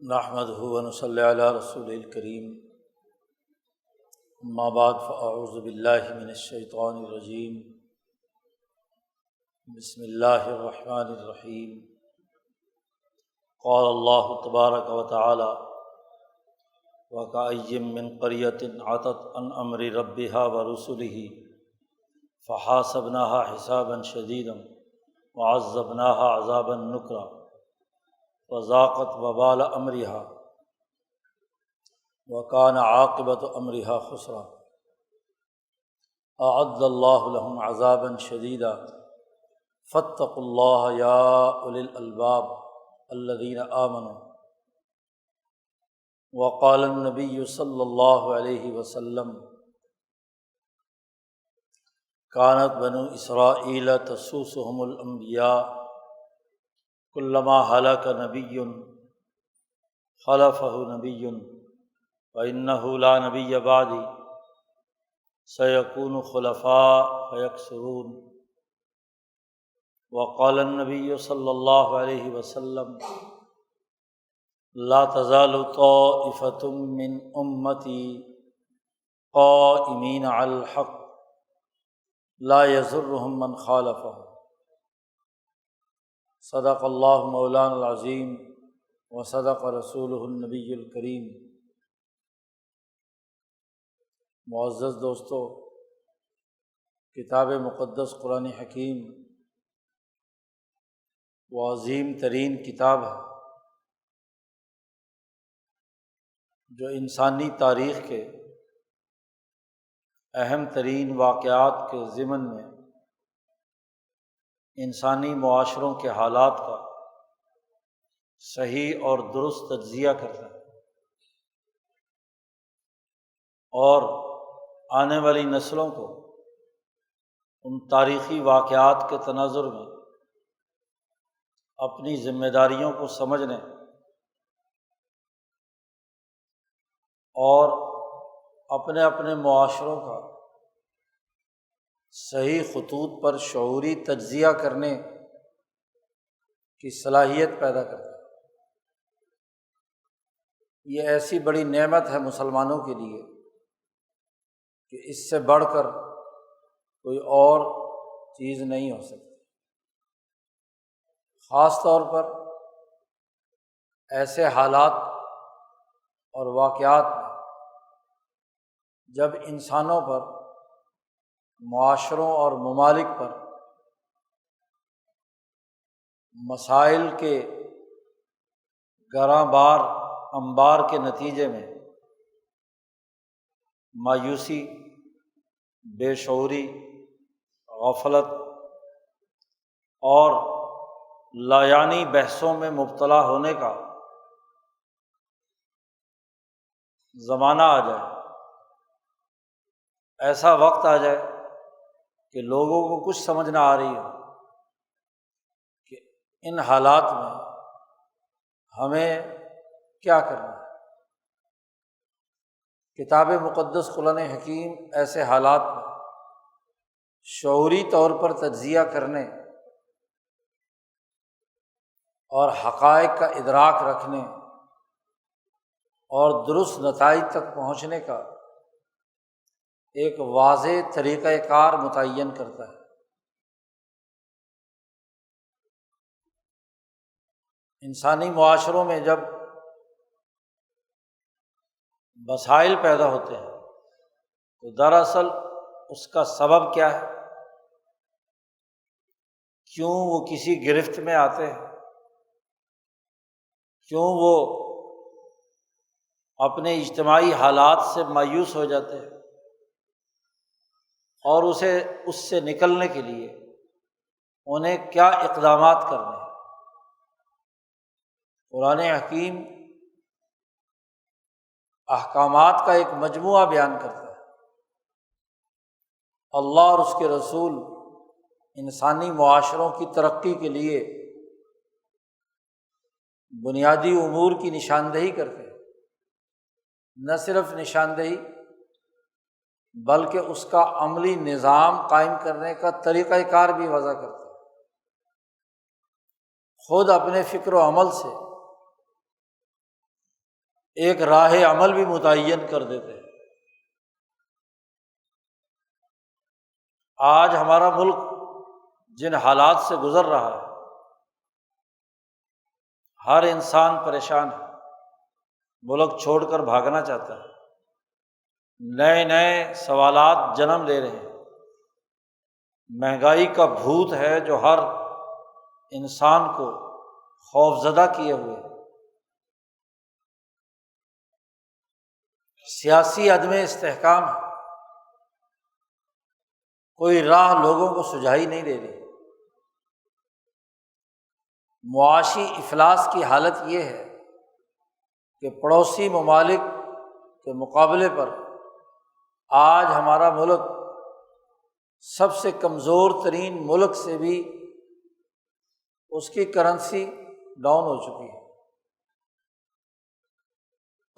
نحمدہ ونصلی علی رسولہ الکریم، اما بعد فاعوذ باللہ من الشیطان الرجیم، بسم اللہ الرحمن الرحیم۔ قال اللہ تبارک و تعالی وکأی من قریۃ عتت عن امر ربها ورسلہ فحاسبناها حسابا شدیدا وعذبناها عذابا نکرا وذاقت وبال امرها وکان عاقبۃ امرها خسرا اعد اللہ لهم عذابا شدیدا فاتقوا اللہ یا اولی الالباب الذین آمنوا۔ وقال النبی صلی اللہ علیہ وسلم کانت بنو اسرائیل تسوسهم الانبیاء کلما ہلک نبی خلفہ نبی وانہ لا نبی بعدی سیکون خلفاء فیکثرون۔ وقال النبی صلی اللہ علیہ وسلم لا تزال طائفة من امتی قائمین علی الحق لا یضرهم من خالفهم۔ صدق اللہ مولانا العظیم وصدق رسولہ النبی الکریم۔ معزز دوستو، کتاب مقدس قرآن حکیم وہ عظیم ترین کتاب ہے جو انسانی تاریخ کے اہم ترین واقعات کے ضمن میں انسانی معاشروں کے حالات کا صحیح اور درست تجزیہ کرتا ہے اور آنے والی نسلوں کو ان تاریخی واقعات کے تناظر میں اپنی ذمہ داریوں کو سمجھنے اور اپنے اپنے معاشروں کا صحیح خطوط پر شعوری تجزیہ کرنے کی صلاحیت پیدا کرتا ہے۔ یہ ایسی بڑی نعمت ہے مسلمانوں کے لیے کہ اس سے بڑھ کر کوئی اور چیز نہیں ہو سکتی۔ خاص طور پر ایسے حالات اور واقعات میں جب انسانوں پر، معاشروں اور ممالک پر مسائل کے گراں بار انبار کے نتیجے میں مایوسی، بے شعوری، غفلت اور لایعنی بحثوں میں مبتلا ہونے کا زمانہ آ جائے، ایسا وقت آ جائے کہ لوگوں کو کچھ سمجھ نہ آ رہی ہو کہ ان حالات میں ہمیں کیا کرنا ہے۔ کتاب مقدس قرآن حکیم ایسے حالات میں شعوری طور پر تجزیہ کرنے اور حقائق کا ادراک رکھنے اور درست نتائج تک پہنچنے کا ایک واضح طریقہ کار متعین کرتا ہے۔ انسانی معاشروں میں جب مسائل پیدا ہوتے ہیں تو دراصل اس کا سبب کیا ہے؟ کیوں وہ کسی گرفت میں آتے ہیں؟ کیوں وہ اپنے اجتماعی حالات سے مایوس ہو جاتے ہیں اور اس سے نکلنے کے لیے انہیں کیا اقدامات کرنے ہیں؟ قرآن حکیم احکامات کا ایک مجموعہ بیان کرتا ہے۔ اللہ اور اس کے رسول انسانی معاشروں کی ترقی کے لیے بنیادی امور کی نشاندہی کرتے ہیں، نہ صرف نشاندہی بلکہ اس کا عملی نظام قائم کرنے کا طریقہ کار بھی وضع کرتے ہیں۔ خود اپنے فکر و عمل سے ایک راہ عمل بھی متعین کر دیتے ہیں۔ آج ہمارا ملک جن حالات سے گزر رہا ہے، ہر انسان پریشان ہے، ملک چھوڑ کر بھاگنا چاہتا ہے، نئے نئے سوالات جنم لے رہے ہیں، مہنگائی کا بھوت ہے جو ہر انسان کو خوفزدہ کیے ہوئے ہے، سیاسی عدم استحکام ہے، کوئی راہ لوگوں کو سجھائی نہیں دے رہی، معاشی افلاس کی حالت یہ ہے کہ پڑوسی ممالک کے مقابلے پر آج ہمارا ملک سب سے کمزور ترین ملک سے بھی اس کی کرنسی ڈاؤن ہو چکی ہے،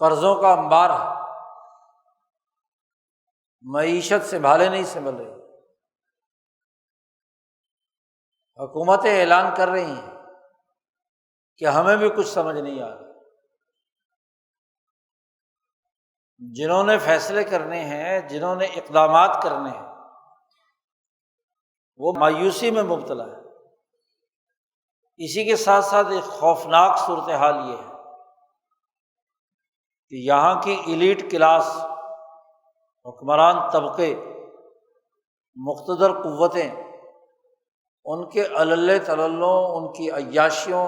قرضوں کا انبار ہے، معیشت سنبھالے نہیں سنبھل رہی، حکومتیں اعلان کر رہی ہیں کہ ہمیں بھی کچھ سمجھ نہیں آ رہا، جنہوں نے فیصلے کرنے ہیں، جنہوں نے اقدامات کرنے ہیں، وہ مایوسی میں مبتلا ہے۔ اسی کے ساتھ ساتھ ایک خوفناک صورتحال یہ ہے کہ یہاں کی ایلیٹ کلاس، حکمران طبقے، مقتدر قوتیں، ان کے عللے تللوں، ان کی عیاشیوں،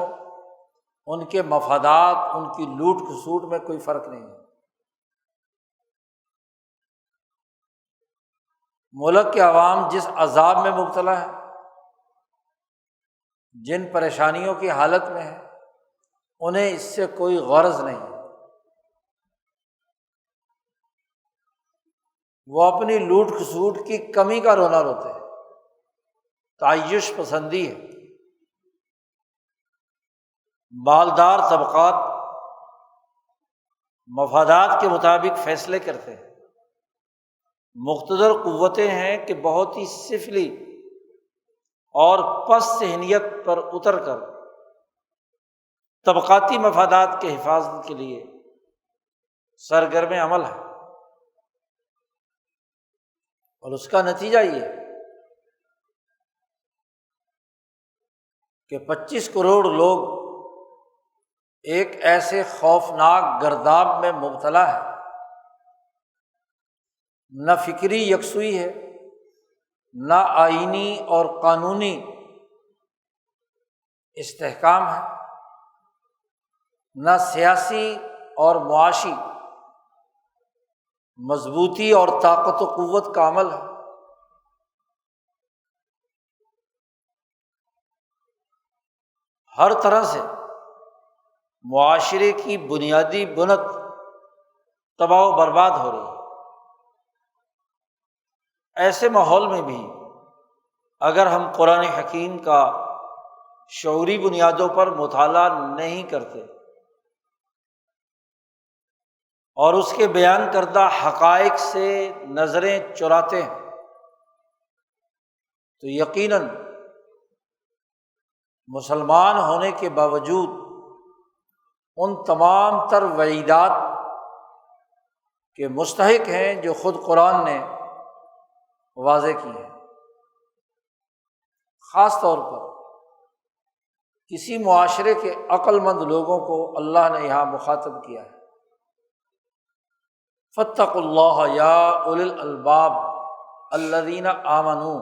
ان کے مفادات، ان کی لوٹ کھسوٹ میں کوئی فرق نہیں ہے۔ ملک کے عوام جس عذاب میں مبتلا ہے، جن پریشانیوں کی حالت میں ہے، انہیں اس سے کوئی غرض نہیں ہے، وہ اپنی لوٹ کھسوٹ کی کمی کا رونا روتے ہیں، تعیش پسندی ہے، مالدار طبقات مفادات کے مطابق فیصلے کرتے ہیں، مقتدر قوتیں ہیں کہ بہت ہی سفلی اور پست ذہنیت پر اتر کر طبقاتی مفادات کے حفاظت کے لیے سرگرم عمل ہے، اور اس کا نتیجہ یہ ہے کہ 25 کروڑ لوگ ایک ایسے خوفناک گرداب میں مبتلا ہے، نہ فکری یکسوئی ہے، نہ آئینی اور قانونی استحکام ہے، نہ سیاسی اور معاشی مضبوطی اور طاقت و قوت کا عمل ہے۔ ہر طرح سے معاشرے کی بنیادی بنیاد تباہ و برباد ہو رہی ہے۔ ایسے ماحول میں بھی اگر ہم قرآن حکیم کا شعوری بنیادوں پر مطالعہ نہیں کرتے اور اس کے بیان کردہ حقائق سے نظریں چراتے ہیں، تو یقیناً مسلمان ہونے کے باوجود ان تمام تر وعیدات کے مستحق ہیں جو خود قرآن نے واضح کی ہیں۔ خاص طور پر کسی معاشرے کے عقل مند لوگوں کو اللہ نے یہاں مخاطب کیا ہے، فاتقوا اللہ یا اولی الالباب الذین آمنوا،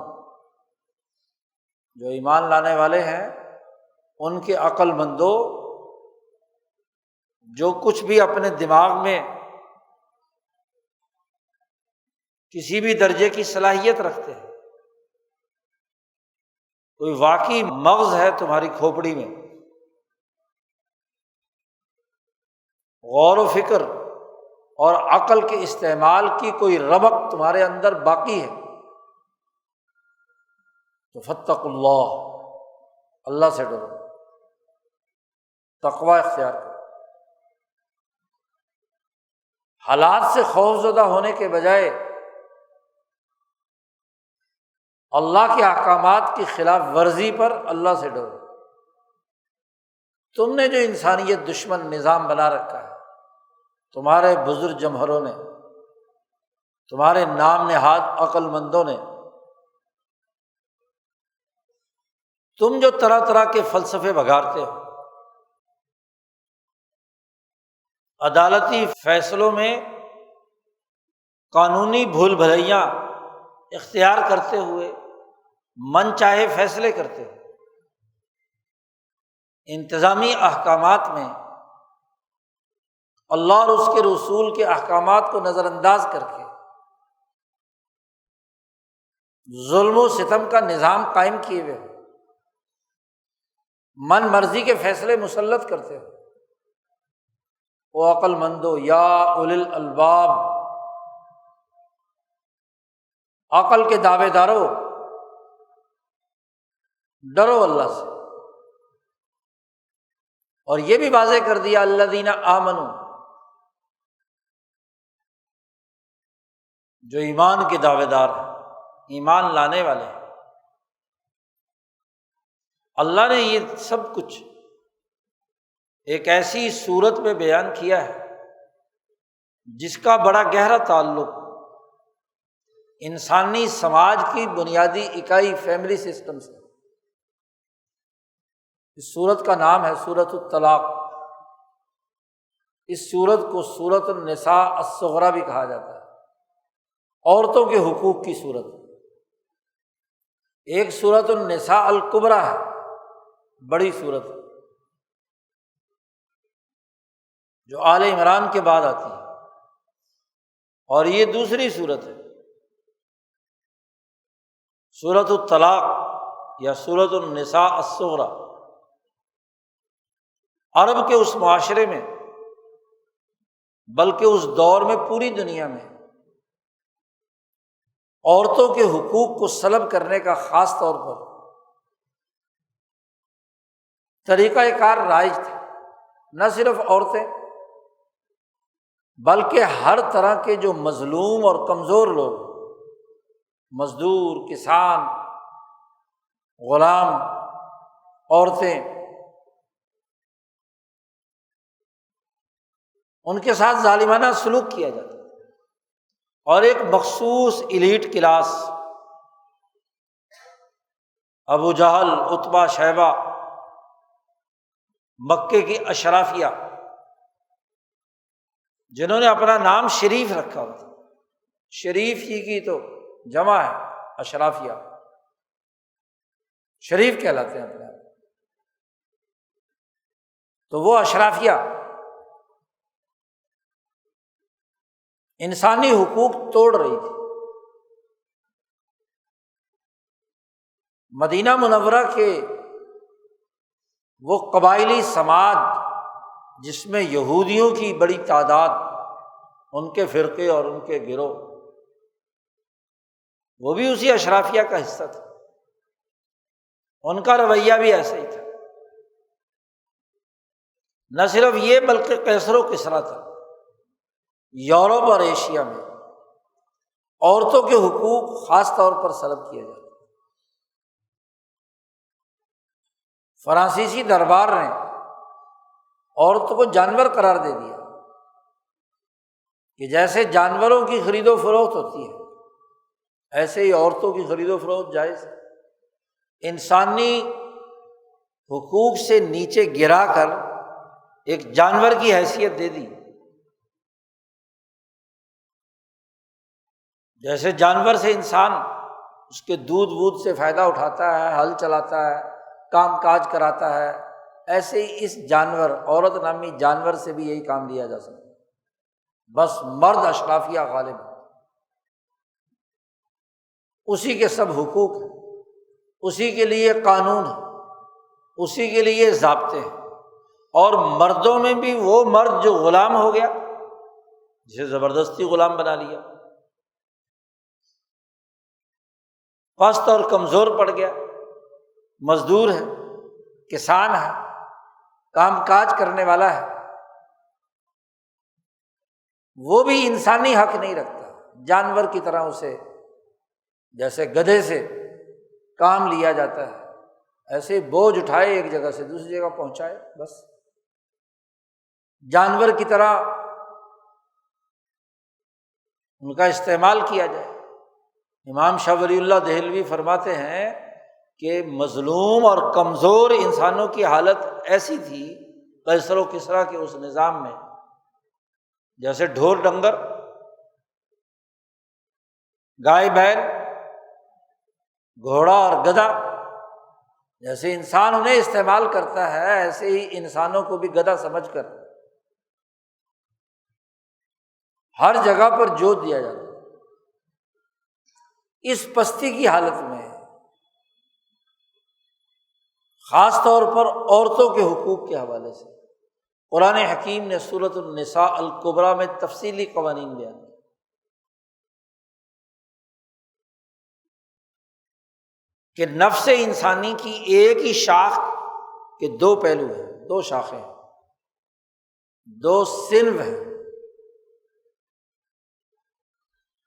جو ایمان لانے والے ہیں ان کے عقل مندوں، جو کچھ بھی اپنے دماغ میں کسی بھی درجے کی صلاحیت رکھتے ہیں، کوئی واقعی مغز ہے تمہاری کھوپڑی میں، غور و فکر اور عقل کے استعمال کی کوئی رمق تمہارے اندر باقی ہے، تو فاتقوا اللہ، اللہ سے ڈرو، تقوی اختیار کرو۔ حالات سے خوف زدہ ہونے کے بجائے اللہ کے احکامات کی خلاف ورزی پر اللہ سے ڈرو۔ تم نے جو انسانیت دشمن نظام بنا رکھا ہے، تمہارے بزرگ جمہروں نے، تمہارے نام نہاد عقل مندوں نے، تم جو طرح طرح کے فلسفے بگاڑتے ہو، عدالتی فیصلوں میں قانونی بھول بھلیاں اختیار کرتے ہوئے من چاہے فیصلے کرتے ہو، انتظامی احکامات میں اللہ اور اس کے رسول کے احکامات کو نظر انداز کر کے ظلم و ستم کا نظام قائم کیے ہوئے ہو، من مرضی کے فیصلے مسلط کرتے ہو۔ او عقل مندو، یا اولی الالباب، عقل کے دعوے دارو، ڈرو اللہ سے۔ اور یہ بھی واضح کر دیا الذین آمنوا، جو ایمان کے دعوے دار ہیں، ایمان لانے والے ہیں۔ اللہ نے یہ سب کچھ ایک ایسی صورت میں بیان کیا ہے جس کا بڑا گہرا تعلق انسانی سماج کی بنیادی اکائی فیملی سسٹم سے۔ اس سورت کا نام ہے سورۃ الطلاق۔ اس سورت کو سورۃ النساء الصغریٰ بھی کہا جاتا ہے، عورتوں کے حقوق کی سورت۔ ایک سورۃ النساء الکبریٰ ہے، بڑی سورت جو آل عمران کے بعد آتی ہے، اور یہ دوسری سورت ہے سورۃ الطلاق یا سورۃ النساء الصغریٰ۔ عرب کے اس معاشرے میں، بلکہ اس دور میں پوری دنیا میں عورتوں کے حقوق کو سلب کرنے کا خاص طور پر طریقہ کار رائج تھا۔ نہ صرف عورتیں بلکہ ہر طرح کے جو مظلوم اور کمزور لوگ، مزدور، کسان، غلام، عورتیں، ان کے ساتھ ظالمانہ سلوک کیا جاتا ہے۔ اور ایک مخصوص ایلیٹ کلاس، ابو جہل، عتبہ، شیبہ، مکے کی اشرافیہ، جنہوں نے اپنا نام شریف رکھا ہوا تھا، شریف ہی کی تو جمع ہے اشرافیہ، شریف کہلاتے ہیں اپنے آپ۔ تو وہ اشرافیہ انسانی حقوق توڑ رہی تھی۔ مدینہ منورہ کے وہ قبائلی سماج جس میں یہودیوں کی بڑی تعداد، ان کے فرقے اور ان کے گروہ، وہ بھی اسی اشرافیہ کا حصہ تھا۔ ان کا رویہ بھی ایسا ہی تھا۔ نہ صرف یہ بلکہ قیصر و کسریٰ تھا۔ یورپ اور ایشیا میں عورتوں کے حقوق خاص طور پر سلب کیے جاتے۔ فرانسیسی دربار نے عورتوں کو جانور قرار دے دیا کہ جیسے جانوروں کی خرید و فروخت ہوتی ہے ایسے ہی عورتوں کی خرید و فروخت جائز ہے۔ انسانی حقوق سے نیچے گرا کر ایک جانور کی حیثیت دے دی۔ جیسے جانور سے انسان اس کے دودھ وودھ سے فائدہ اٹھاتا ہے، ہل چلاتا ہے، کام کاج کراتا ہے، ایسے ہی اس جانور، عورت نامی جانور سے بھی یہی کام لیا جا سکتا ہے۔ بس مرد اشرافیہ غالب ہے، اسی کے سب حقوق ہیں، اسی کے لیے قانون ہے، اسی کے لیے ضابطے ہیں۔ اور مردوں میں بھی وہ مرد جو غلام ہو گیا، جسے زبردستی غلام بنا لیا، پست اور کمزور پڑ گیا، مزدور ہے، کسان ہے، کام کاج کرنے والا ہے، وہ بھی انسانی حق نہیں رکھتا، جانور کی طرح اسے جیسے گدھے سے کام لیا جاتا ہے ایسے بوجھ اٹھائے ایک جگہ سے دوسری جگہ پہنچائے، بس جانور کی طرح ان کا استعمال کیا جائے۔ امام شاہ ولی اللہ دہلوی فرماتے ہیں کہ مظلوم اور کمزور انسانوں کی حالت ایسی تھی قیصر و کسریٰ کے اس نظام میں، جیسے ڈھور ڈنگر، گائے بیل، گھوڑا اور گدھا، جیسے انسان انہیں استعمال کرتا ہے ایسے ہی انسانوں کو بھی گدھا سمجھ کر ہر جگہ پر جوت دیا جاتا ہے۔ اس پستی کی حالت میں خاص طور پر عورتوں کے حقوق کے حوالے سے قرآن حکیم نے سورۃ النساء الکبریٰ میں تفصیلی قوانین بیان کیے۔ کہ نفس انسانی کی ایک ہی شاخ کے دو پہلو ہیں، دو شاخیں ہیں، دو صنف ہیں،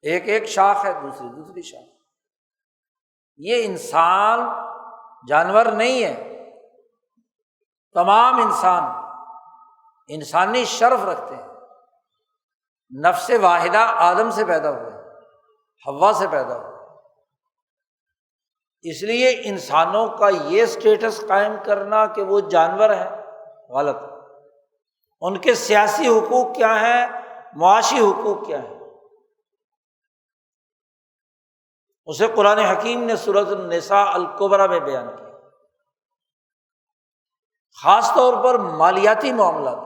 ایک شاخ ہے، دوسری شاخ۔ یہ انسان جانور نہیں ہے، تمام انسان انسانی شرف رکھتے ہیں۔ نفس واحدہ آدم سے پیدا ہوئے، حوا سے پیدا ہوئے، اس لیے انسانوں کا یہ اسٹیٹس قائم کرنا کہ وہ جانور ہیں غلط۔ ان کے سیاسی حقوق کیا ہیں، معاشی حقوق کیا ہیں، اسے قرآن حکیم نے سورۃ النساء الکبریٰ میں بیان کیا۔ خاص طور پر مالیاتی معاملات،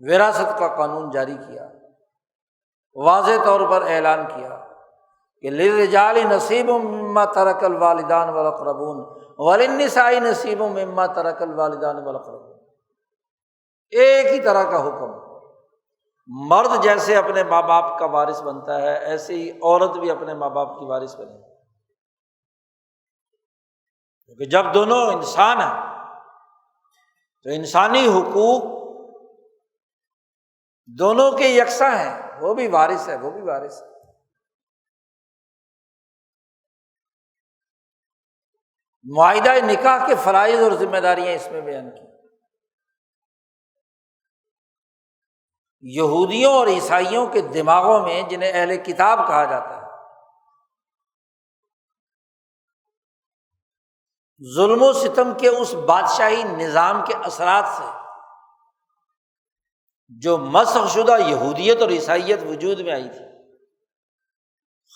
وراثت کا قانون جاری کیا، واضح طور پر اعلان کیا کہ للرجال نصیب مما ترک الوالدان والاقربون وللنساء نصیب مما ترک الوالدان والاقربون۔ ایک ہی طرح کا حکم، مرد جیسے اپنے ماں باپ کا وارث بنتا ہے ایسے ہی عورت بھی اپنے ماں باپ کی وارث بنے، کیونکہ جب دونوں انسان ہیں تو انسانی حقوق دونوں کے یکساں ہیں، وہ بھی وارث ہے، وہ بھی وارث ہے۔ معاہدہ نکاح کے فرائض اور ذمہ داریاں اس میں بیان کی۔ یہودیوں اور عیسائیوں کے دماغوں میں، جنہیں اہل کتاب کہا جاتا ہے، ظلم و ستم کے اس بادشاہی نظام کے اثرات سے جو مسخ شدہ یہودیت اور عیسائیت وجود میں آئی تھی،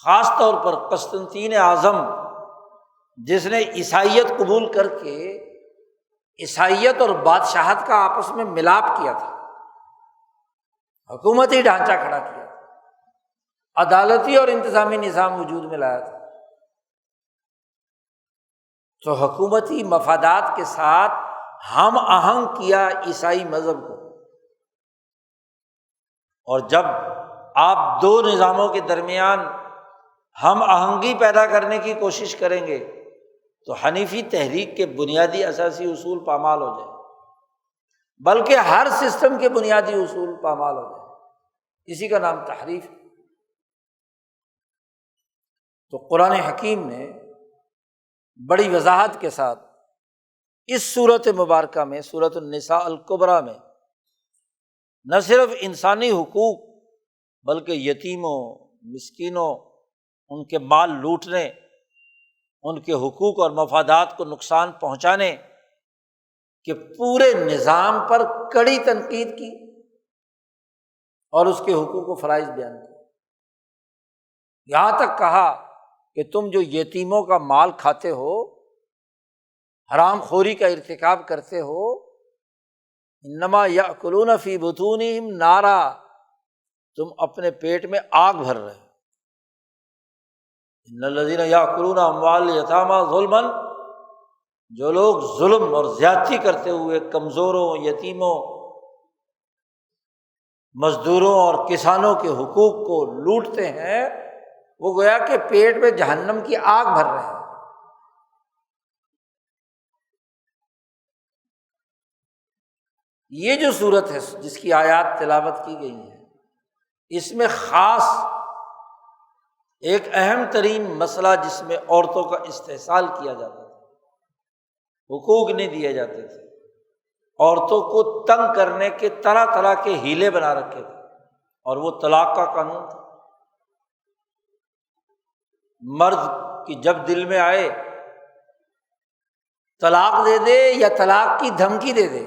خاص طور پر قسطنطین اعظم جس نے عیسائیت قبول کر کے عیسائیت اور بادشاہت کا آپس میں ملاپ کیا تھا، حکومتی ڈھانچہ کھڑا کیا تھا، عدالتی اور انتظامی نظام وجود میں لایا تھا، تو حکومتی مفادات کے ساتھ ہم آہنگ کیا عیسائی مذہب کو۔ اور جب آپ دو نظاموں کے درمیان ہم آہنگی پیدا کرنے کی کوشش کریں گے تو حنیفی تحریک کے بنیادی اساسی اصول پامال ہو جائیں، بلکہ ہر سسٹم کے بنیادی اصول پامال ہو جائیں، اسی کا نام تحریف۔ تو قرآن حکیم نے بڑی وضاحت کے ساتھ اس سورۃ مبارکہ میں، سورۃ النساء الکبریٰ میں، نہ صرف انسانی حقوق بلکہ یتیموں، مسکینوں، ان کے مال لوٹنے، ان کے حقوق اور مفادات کو نقصان پہنچانے کے پورے نظام پر کڑی تنقید کی اور اس کے حقوق و فرائض بیان کیے۔ یہاں تک کہا کہ تم جو یتیموں کا مال کھاتے ہو، حرام خوری کا ارتکاب کرتے ہو، انما یأکلون فی بطونہم نارا، تم اپنے پیٹ میں آگ بھر رہے ہو۔ ان الذین یأکلون اموال الیتامی ظلما، جو لوگ ظلم اور زیادتی کرتے ہوئے کمزوروں، یتیموں، مزدوروں اور کسانوں کے حقوق کو لوٹتے ہیں، وہ گویا کہ پیٹ میں جہنم کی آگ بھر رہے ہیں۔ یہ جو صورت ہے جس کی آیات تلاوت کی گئی ہیں، اس میں خاص ایک اہم ترین مسئلہ جس میں عورتوں کا استحصال کیا جاتا تھا، حقوق نہیں دیے جاتے تھے، عورتوں کو تنگ کرنے کے طرح طرح کے ہیلے بنا رکھے تھے، اور وہ طلاق کا قانون تھا۔ مرد کی جب دل میں آئے طلاق دے دے یا طلاق کی دھمکی دے دے،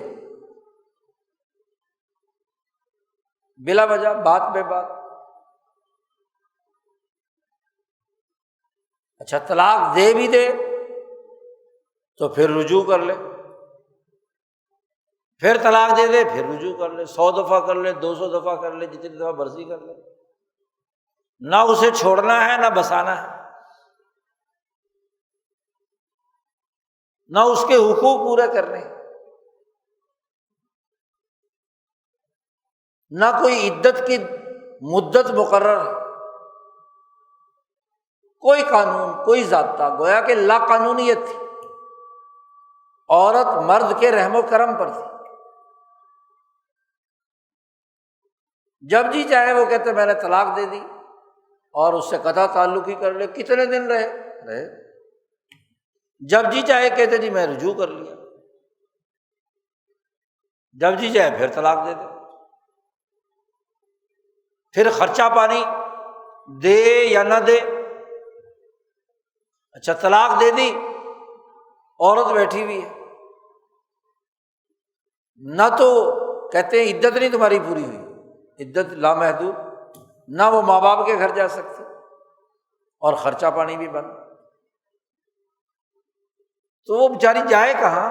بلا وجہ، بات بے بات، اچھا طلاق دے بھی دے تو پھر رجوع کر لے، پھر طلاق دے دے پھر رجوع کر لے، 100 دفعہ کر لے، 200 دفعہ کر لے، جتنی دفعہ مرضی کر لے، نہ اسے چھوڑنا ہے نہ بسانا ہے، نہ اس کے حقوق پورے کرنے، نہ کوئی عدت کی مدت مقرر ہے، کوئی قانون، کوئی ضابطہ، گویا کہ لا قانونیت تھی، عورت مرد کے رحم و کرم پر تھی، جب جی چاہے وہ کہتے میں نے طلاق دے دی اور اس سے قطع تعلق ہی کر لے، کتنے دن رہے، جب جی چاہے کہتے جی میں رجوع کر لیا، جب جی چاہے پھر طلاق دے دے، پھر خرچہ پانی دے یا نہ دے، اچھا طلاق دے دی، عورت بیٹھی ہوئی ہے، نہ تو کہتے ہیں عدت نہیں تمہاری پوری ہوئی، عدت لامحدود، نہ وہ ماں باپ کے گھر جا سکتی اور خرچہ پانی بھی بند، تو وہ بیچاری جائے کہاں؟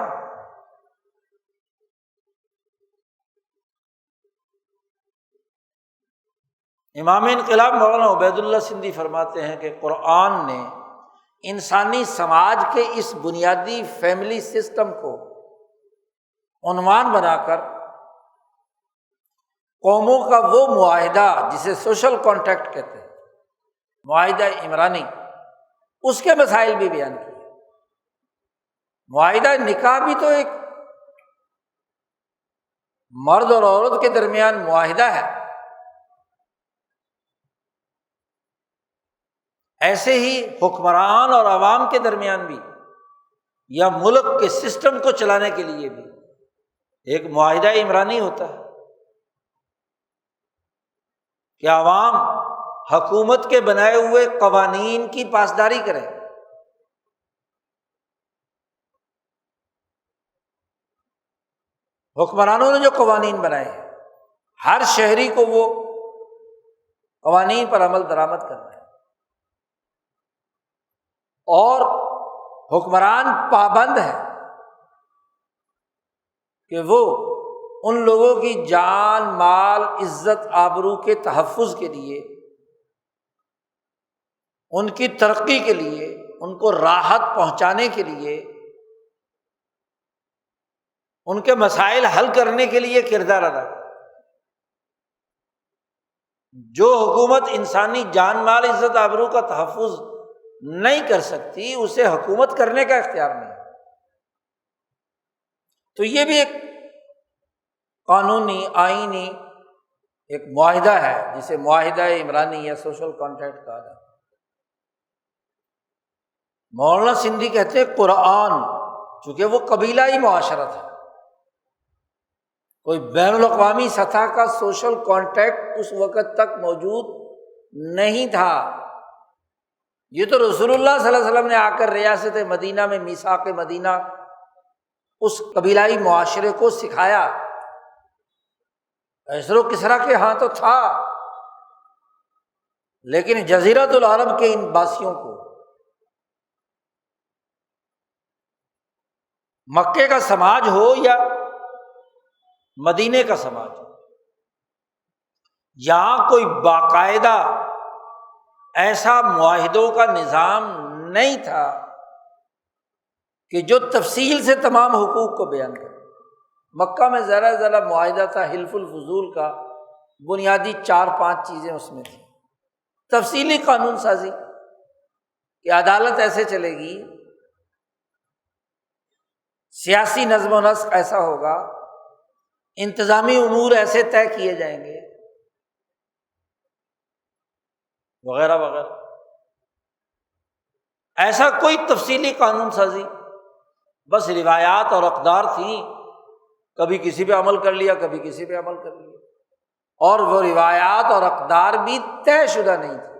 امام انقلاب مولانا عبید اللہ سندھی فرماتے ہیں کہ قرآن نے انسانی سماج کے اس بنیادی فیملی سسٹم کو عنوان بنا کر قوموں کا وہ معاہدہ جسے سوشل کانٹریکٹ کہتے ہیں، معاہدہ عمرانی، اس کے مسائل بھی بیان کیے۔ معاہدہ نکاح بھی تو ایک مرد اور عورت کے درمیان معاہدہ ہے، ایسے ہی حکمران اور عوام کے درمیان بھی یا ملک کے سسٹم کو چلانے کے لیے بھی ایک معاہدہ عمرانی ہوتا ہے کہ عوام حکومت کے بنائے ہوئے قوانین کی پاسداری کرے۔ حکمرانوں نے جو قوانین بنائے ہیں، ہر شہری کو وہ قوانین پر عمل درآمد کرنا ہے، اور حکمران پابند ہے کہ وہ ان لوگوں کی جان، مال، عزت، آبرو کے تحفظ کے لیے، ان کی ترقی کے لیے، ان کو راحت پہنچانے کے لیے، ان کے مسائل حل کرنے کے لیے کردار ادا کرے۔ جو حکومت انسانی جان، مال، عزت، آبرو کا تحفظ نہیں کر سکتی، اسے حکومت کرنے کا اختیار نہیں۔ تو یہ بھی ایک قانونی، آئینی ایک معاہدہ ہے جسے معاہدہ عمرانی یا سوشل کانٹریکٹ کہا جاتا ہے۔ مولانا سندھی کہتے ہیں قرآن چونکہ وہ قبیلائی معاشرت ہے، کوئی بین الاقوامی سطح کا سوشل کانٹریکٹ اس وقت تک موجود نہیں تھا۔ یہ تو رسول اللہ صلی اللہ علیہ وسلم نے آ کر ریاست مدینہ میں میثاق مدینہ اس قبیلائی معاشرے کو سکھایا۔ کیسر و کسریٰ کے ہاں تو تھا، لیکن جزیرۃ العرب کے ان باسیوں کو، مکے کا سماج ہو یا مدینے کا سماج، یہاں کوئی باقاعدہ ایسا معاہدوں کا نظام نہیں تھا کہ جو تفصیل سے تمام حقوق کو بیان کرے۔ مکہ میں ذرا معاہدہ تھا حلف الفضول کا، بنیادی 4-5 چیزیں اس میں تھیں، تفصیلی قانون سازی کہ عدالت ایسے چلے گی، سیاسی نظم و نسق ایسا ہوگا، انتظامی امور ایسے طے کیے جائیں گے، وغیرہ وغیرہ۔ ایسا کوئی تفصیلی قانون سازی، بس روایات اور اقدار تھیں، کبھی کسی پہ عمل کر لیا، کبھی کسی پہ عمل کر لیا، اور وہ روایات اور اقدار بھی طے شدہ نہیں تھی۔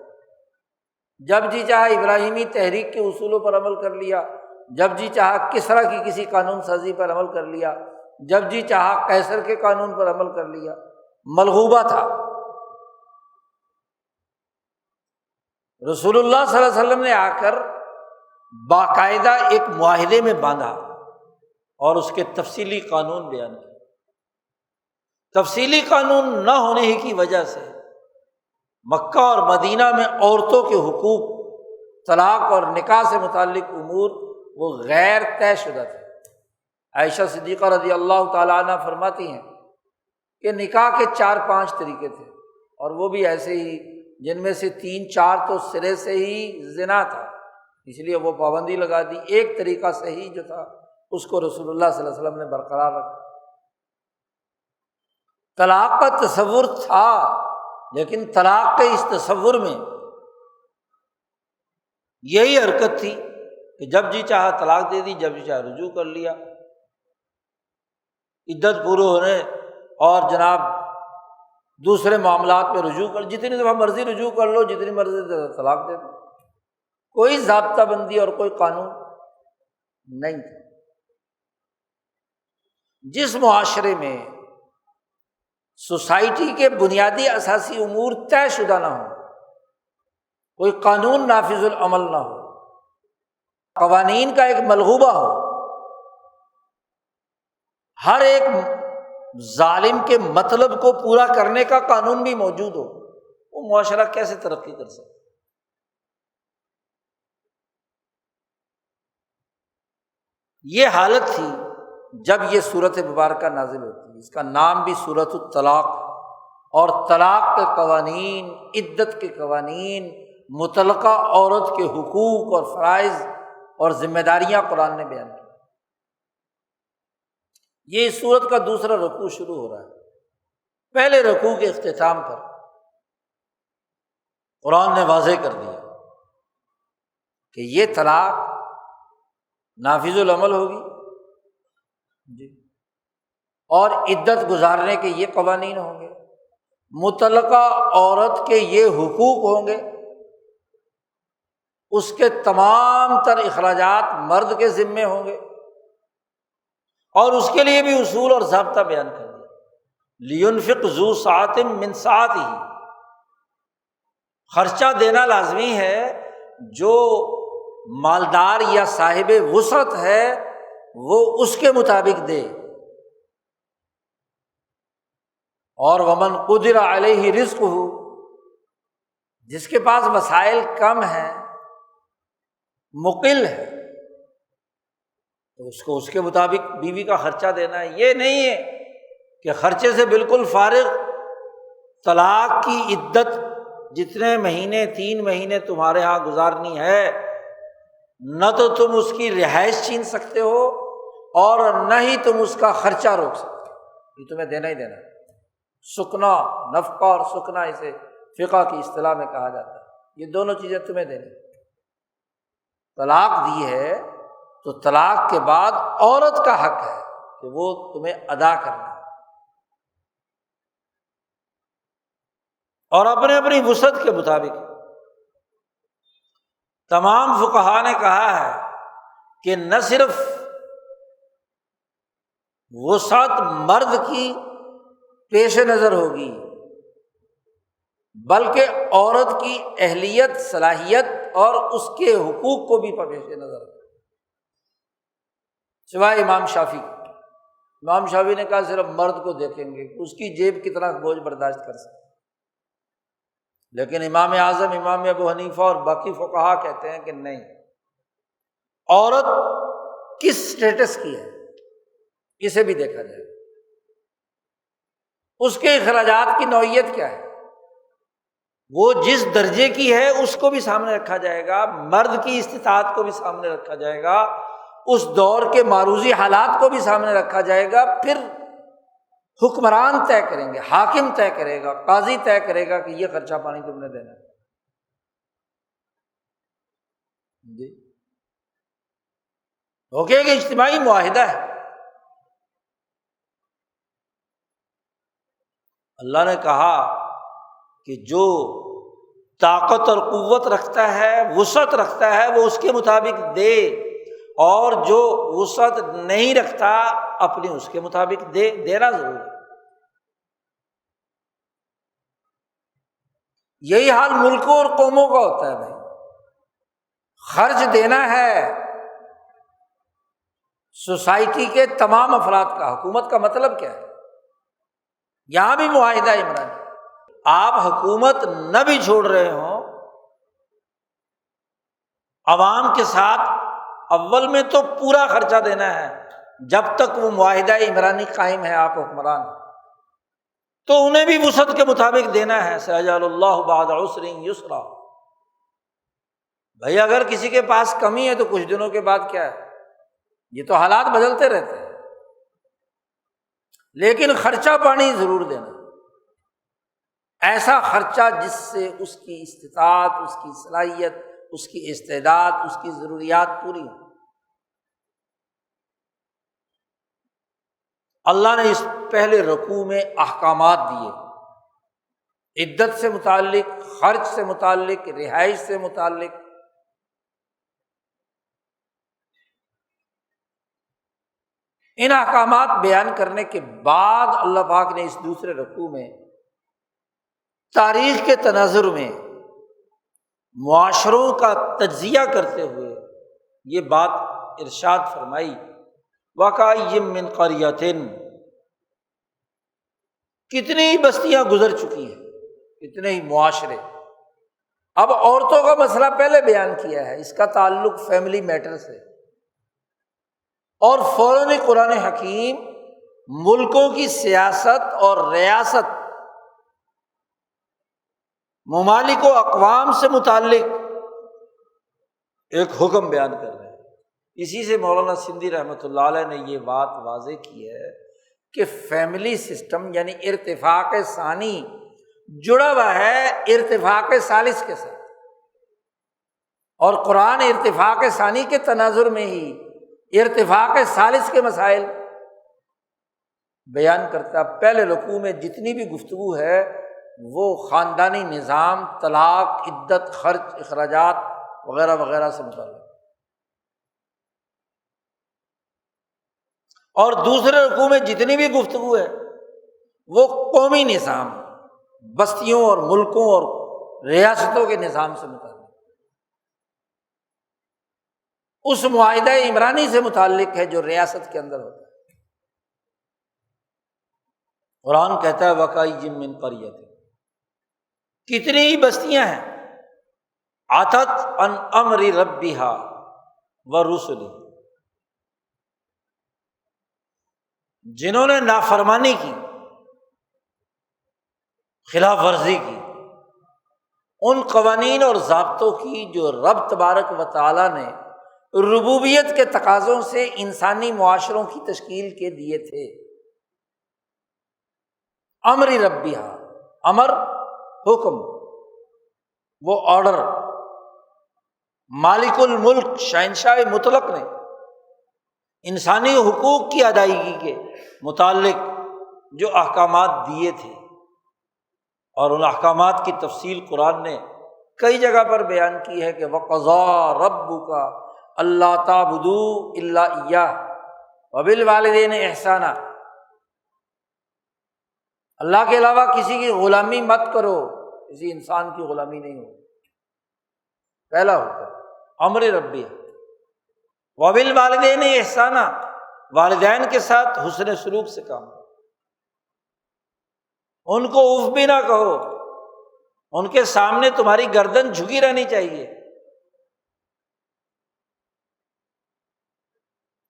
جب جی چاہا ابراہیمی تحریک کے اصولوں پر عمل کر لیا، جب جی چاہا کسریٰ کی کسی قانون سازی پر عمل کر لیا، جب جی چاہا قیصر کے قانون پر عمل کر لیا، ملغوبہ تھا۔ رسول اللہ صلی اللہ علیہ وسلم نے آ کر باقاعدہ ایک معاہدے میں باندھا اور اس کے تفصیلی قانون بیان کیے۔ تفصیلی قانون نہ ہونے ہی کی وجہ سے مکہ اور مدینہ میں عورتوں کے حقوق، طلاق اور نکاح سے متعلق امور وہ غیر طے شدہ تھے۔ عائشہ صدیقہ رضی اللہ تعالیٰ عنہ فرماتی ہیں کہ نکاح کے 4-5 طریقے تھے، اور وہ بھی ایسے ہی جن میں سے 3-4 تو سرے سے ہی زنا تھا، اس لیے وہ پابندی لگا دی۔ ایک طریقہ صحیح جو تھا اس کو رسول اللہ صلی اللہ علیہ وسلم نے برقرار رکھا۔ طلاق کا تصور تھا، لیکن طلاق کے اس تصور میں یہی حرکت تھی کہ جب جی چاہا طلاق دے دی، جب جی چاہا رجوع کر لیا، عدت پورے ہونے اور جناب دوسرے معاملات پہ رجوع کر، جتنی دفعہ مرضی رجوع کر لو، جتنی مرضی طلاق دے دو، کوئی ضابطہ بندی اور کوئی قانون نہیں تھا۔ جس معاشرے میں سوسائٹی کے بنیادی اساسی امور طے شدہ نہ ہو، کوئی قانون نافذ العمل نہ ہو، قوانین کا ایک ملغوبہ ہو، ہر ایک ظالم کے مطلب کو پورا کرنے کا قانون بھی موجود ہو، وہ معاشرہ کیسے ترقی کر سکتا؟ یہ حالت تھی جب یہ سورت مبارکہ نازل ہوتی ہے۔ اس کا نام بھی سورۃ الطلاق، اور طلاق کے قوانین، عدت کے قوانین، مطلقہ عورت کے حقوق اور فرائض اور ذمہ داریاں قرآن نے بیان کی۔ یہ اس سورت کا دوسرا رکوع شروع ہو رہا ہے۔ پہلے رکوع کے اختتام پر قرآن نے واضح کر دیا کہ یہ طلاق نافذ العمل ہوگی جی، اور عدت گزارنے کے یہ قوانین ہوں گے، مطلقہ عورت کے یہ حقوق ہوں گے، اس کے تمام تر اخراجات مرد کے ذمے ہوں گے، اور اس کے لیے بھی اصول اور ضابطہ بیان کر دیا۔ لینفق ذو سعۃ من سعتہ، خرچہ دینا لازمی ہے، جو مالدار یا صاحب وسعت ہے وہ اس کے مطابق دے، اور ومن قدر علیہ رزقہ، جس کے پاس وسائل کم ہیں، مقل ہے، تو اس کو اس کے مطابق بیوی کا خرچہ دینا ہے۔ یہ نہیں ہے کہ خرچے سے بالکل فارغ، طلاق کی عدت جتنے مہینے 3 مہینے تمہارے ہاں گزارنی ہے، نہ تو تم اس کی رہائش چھین سکتے ہو اور نہ ہی تم اس کا خرچہ روک سکتے ہو، یہ تمہیں دینا ہی دینا ہے۔ سکنا، نفقہ اور سکنا اسے فقہ کی اصطلاح میں کہا جاتا ہے، یہ دونوں چیزیں تمہیں دینی۔ طلاق دی ہے تو طلاق کے بعد عورت کا حق ہے کہ وہ تمہیں ادا کرنا ہے، اور اپنے اپنی وسعت کے مطابق۔ تمام فقہاء نے کہا ہے کہ نہ صرف وسعت مرد کی پیش نظر ہوگی، بلکہ عورت کی اہلیت، صلاحیت اور اس کے حقوق کو بھی پیش نظر ہوگی، سوائے امام شافعی۔ امام شافعی نے کہا صرف مرد کو دیکھیں گے، اس کی جیب کتنا بوجھ برداشت کر سکتے، لیکن امام اعظم امام ابو حنیفہ اور باقی فقہا کہتے ہیں کہ نہیں، عورت کس سٹیٹس کی ہے اسے بھی دیکھا جائے، اس کے اخراجات کی نوعیت کیا ہے، وہ جس درجے کی ہے اس کو بھی سامنے رکھا جائے گا، مرد کی استطاعت کو بھی سامنے رکھا جائے گا، اس دور کے معروضی حالات کو بھی سامنے رکھا جائے گا، پھر حکمران طے کریں گے، حاکم طے کرے گا، قاضی طے کرے گا کہ یہ خرچہ پانی تم نے دینا ہے جی، اوکے کہ اجتماعی معاہدہ ہے۔ اللہ نے کہا کہ جو طاقت اور قوت رکھتا ہے، وسعت رکھتا ہے، وہ اس کے مطابق دے، اور جو وسعت نہیں رکھتا اپنی اس کے مطابق دینا ضرور ہے۔ یہی حال ملکوں اور قوموں کا ہوتا ہے بھائی، خرچ دینا ہے سوسائٹی کے تمام افراد کا۔ حکومت کا مطلب کیا ہے؟ یہاں بھی معاہدہ عمرانی، آپ حکومت نہ بھی چھوڑ رہے ہوں، عوام کے ساتھ اول میں تو پورا خرچہ دینا ہے، جب تک وہ معاہدہ عمرانی قائم ہے، آپ حکمران، تو انہیں بھی وسعت کے مطابق دینا ہے۔ سيجعل الله بعد عسر يسرا، بھائی اگر کسی کے پاس کمی ہے تو کچھ دنوں کے بعد کیا ہے، یہ تو حالات بدلتے رہتے ہیں، لیکن خرچہ پانی ضرور دینا، ایسا خرچہ جس سے اس کی استطاعت، اس کی صلاحیت، اس کی استعداد، اس کی ضروریات پوری ہوں۔ اللہ نے اس پہلے رکوع میں احکامات دیے، عدت سے متعلق، خرچ سے متعلق، رہائش سے متعلق۔ ان احکامات بیان کرنے کے بعد اللہ پاک نے اس دوسرے رکوع میں تاریخ کے تناظر میں معاشروں کا تجزیہ کرتے ہوئے یہ بات ارشاد فرمائی، وَكَأَيٍّ مِّن قَرْيَةٍ، کتنی بستیاں گزر چکی ہیں، کتنے ہی معاشرے۔ اب عورتوں کا مسئلہ پہلے بیان کیا ہے، اس کا تعلق فیملی میٹر سے، اور فوراً قرآن حکیم ملکوں کی سیاست اور ریاست، ممالک و اقوام سے متعلق ایک حکم بیان کر رہے ہیں۔ اسی سے مولانا سندھی رحمۃ اللہ علیہ نے یہ بات واضح کی ہے کہ فیملی سسٹم یعنی ارتفاق ثانی جڑا ہوا ہے ارتفاق ثالث کے ساتھ، اور قرآن ارتفاق ثانی کے تناظر میں ہی ارتفاق ثالث کے مسائل بیان کرتا ہے۔ پہلے رکوع میں جتنی بھی گفتگو ہے وہ خاندانی نظام، طلاق، عدت، خرچ، اخراجات وغیرہ وغیرہ سے متعلق، اور دوسرے رکوع میں جتنی بھی گفتگو ہے وہ قومی نظام، بستیوں اور ملکوں اور ریاستوں کے نظام سے متعلق، اس معاہدہ عمرانی سے متعلق ہے جو ریاست کے اندر ہوتا ہے۔ قرآن کہتا ہے وَكَأَيٍّ مِّن قَرْيَةٍ، کتنی ہی بستیاں ہیں، عَتَتْ عَنْ أَمْرِ رَبِّهَا وَرُسُلِهِ، جنہوں نے نافرمانی کی، خلاف ورزی کی ان قوانین اور ضابطوں کی جو رب تبارک و تعالیٰ نے ربوبیت کے تقاضوں سے انسانی معاشروں کی تشکیل کے دیے تھے۔ امر ربیہ، امر حکم، وہ آرڈر، مالک الملک شہنشاہ مطلق نے انسانی حقوق کی ادائیگی کے متعلق جو احکامات دیے تھے، اور ان احکامات کی تفصیل قرآن نے کئی جگہ پر بیان کی ہے کہ وَقَضَىٰ رَبُّكَ أَلَّا تَعْبُدُوا إِلَّا إِيَّاهُ وَبِالْوَالِدَيْنِ إِحْسَانًا، اللہ کے علاوہ کسی کی غلامی مت کرو، کسی انسان کی غلامی نہیں ہو، پہلا ہوتا ہے امر ربی۔ وَبِالْوَالِدَيْنِ إِحْسَانًا، والدین کے ساتھ حسن سلوک سے کام، ان کو اف بھی نہ کہو، ان کے سامنے تمہاری گردن جھکی رہنی چاہیے،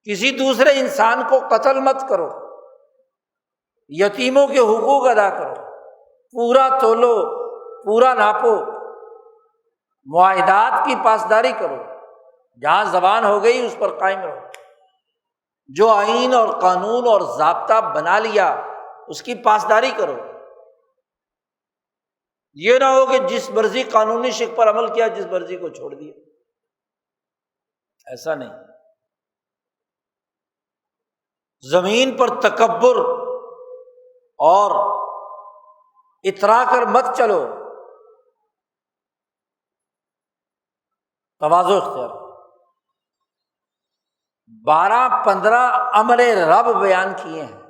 کسی دوسرے انسان کو قتل مت کرو، یتیموں کے حقوق ادا کرو، پورا تولو، پورا ناپو، معاہدات کی پاسداری کرو، جہاں زبان ہو گئی اس پر قائم رہو، جو آئین اور قانون اور ضابطہ بنا لیا اس کی پاسداری کرو۔ یہ نہ ہو کہ جس مرضی قانونی شق پر عمل کیا، جس مرضی کو چھوڑ دیا، ایسا نہیں۔ زمین پر تکبر اور اترا کر مت چلو، تواضع اختیار کرو۔ 12-15 امر رب بیان کیے ہیں،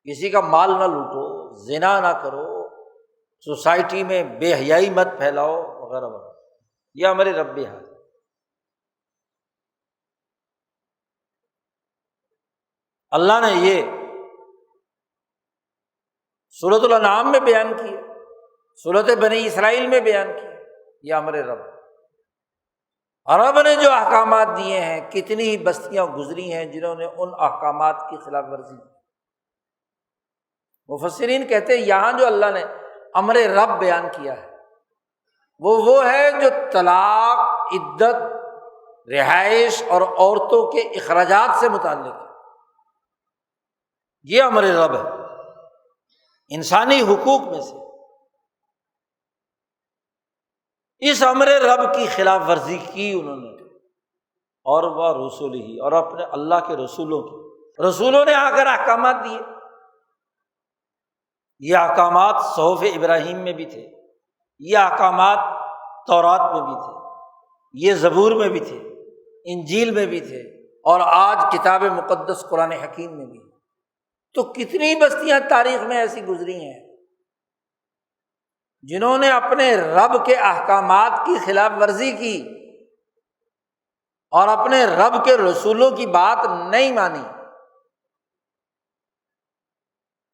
کسی کا مال نہ لوٹو، زنا نہ کرو، سوسائٹی میں بے حیائی مت پھیلاؤ، وغیرہ وغیرہ، یہ امر رب ہے۔ اللہ نے یہ سورۃ الانعام میں بیان کیا، سورۃ بنی اسرائیل میں بیان کیا، یہ امر رب۔ رب نے جو احکامات دیے ہیں، کتنی ہی بستیاں گزری ہیں جنہوں نے ان احکامات کی خلاف ورزی کی۔ مفسرین کہتے ہیں یہاں جو اللہ نے امر رب بیان کیا ہے وہ ہے جو طلاق، عدت، رہائش اور عورتوں کے اخراجات سے متعلق ہے، یہ امر رب ہے انسانی حقوق میں سے۔ اس امر رب کی خلاف ورزی کی انہوں نے، اور وہ رسول ہی، اور اپنے اللہ کے رسولوں نے آ کر احکامات دیے۔ یہ احکامات صحف ابراہیم میں بھی تھے، یہ احکامات تورات میں بھی تھے، یہ زبور میں بھی تھے، انجیل میں بھی تھے، اور آج کتاب مقدس قرآن حکیم میں بھی۔ تو کتنی بستیاں تاریخ میں ایسی گزری ہیں جنہوں نے اپنے رب کے احکامات کی خلاف ورزی کی اور اپنے رب کے رسولوں کی بات نہیں مانی۔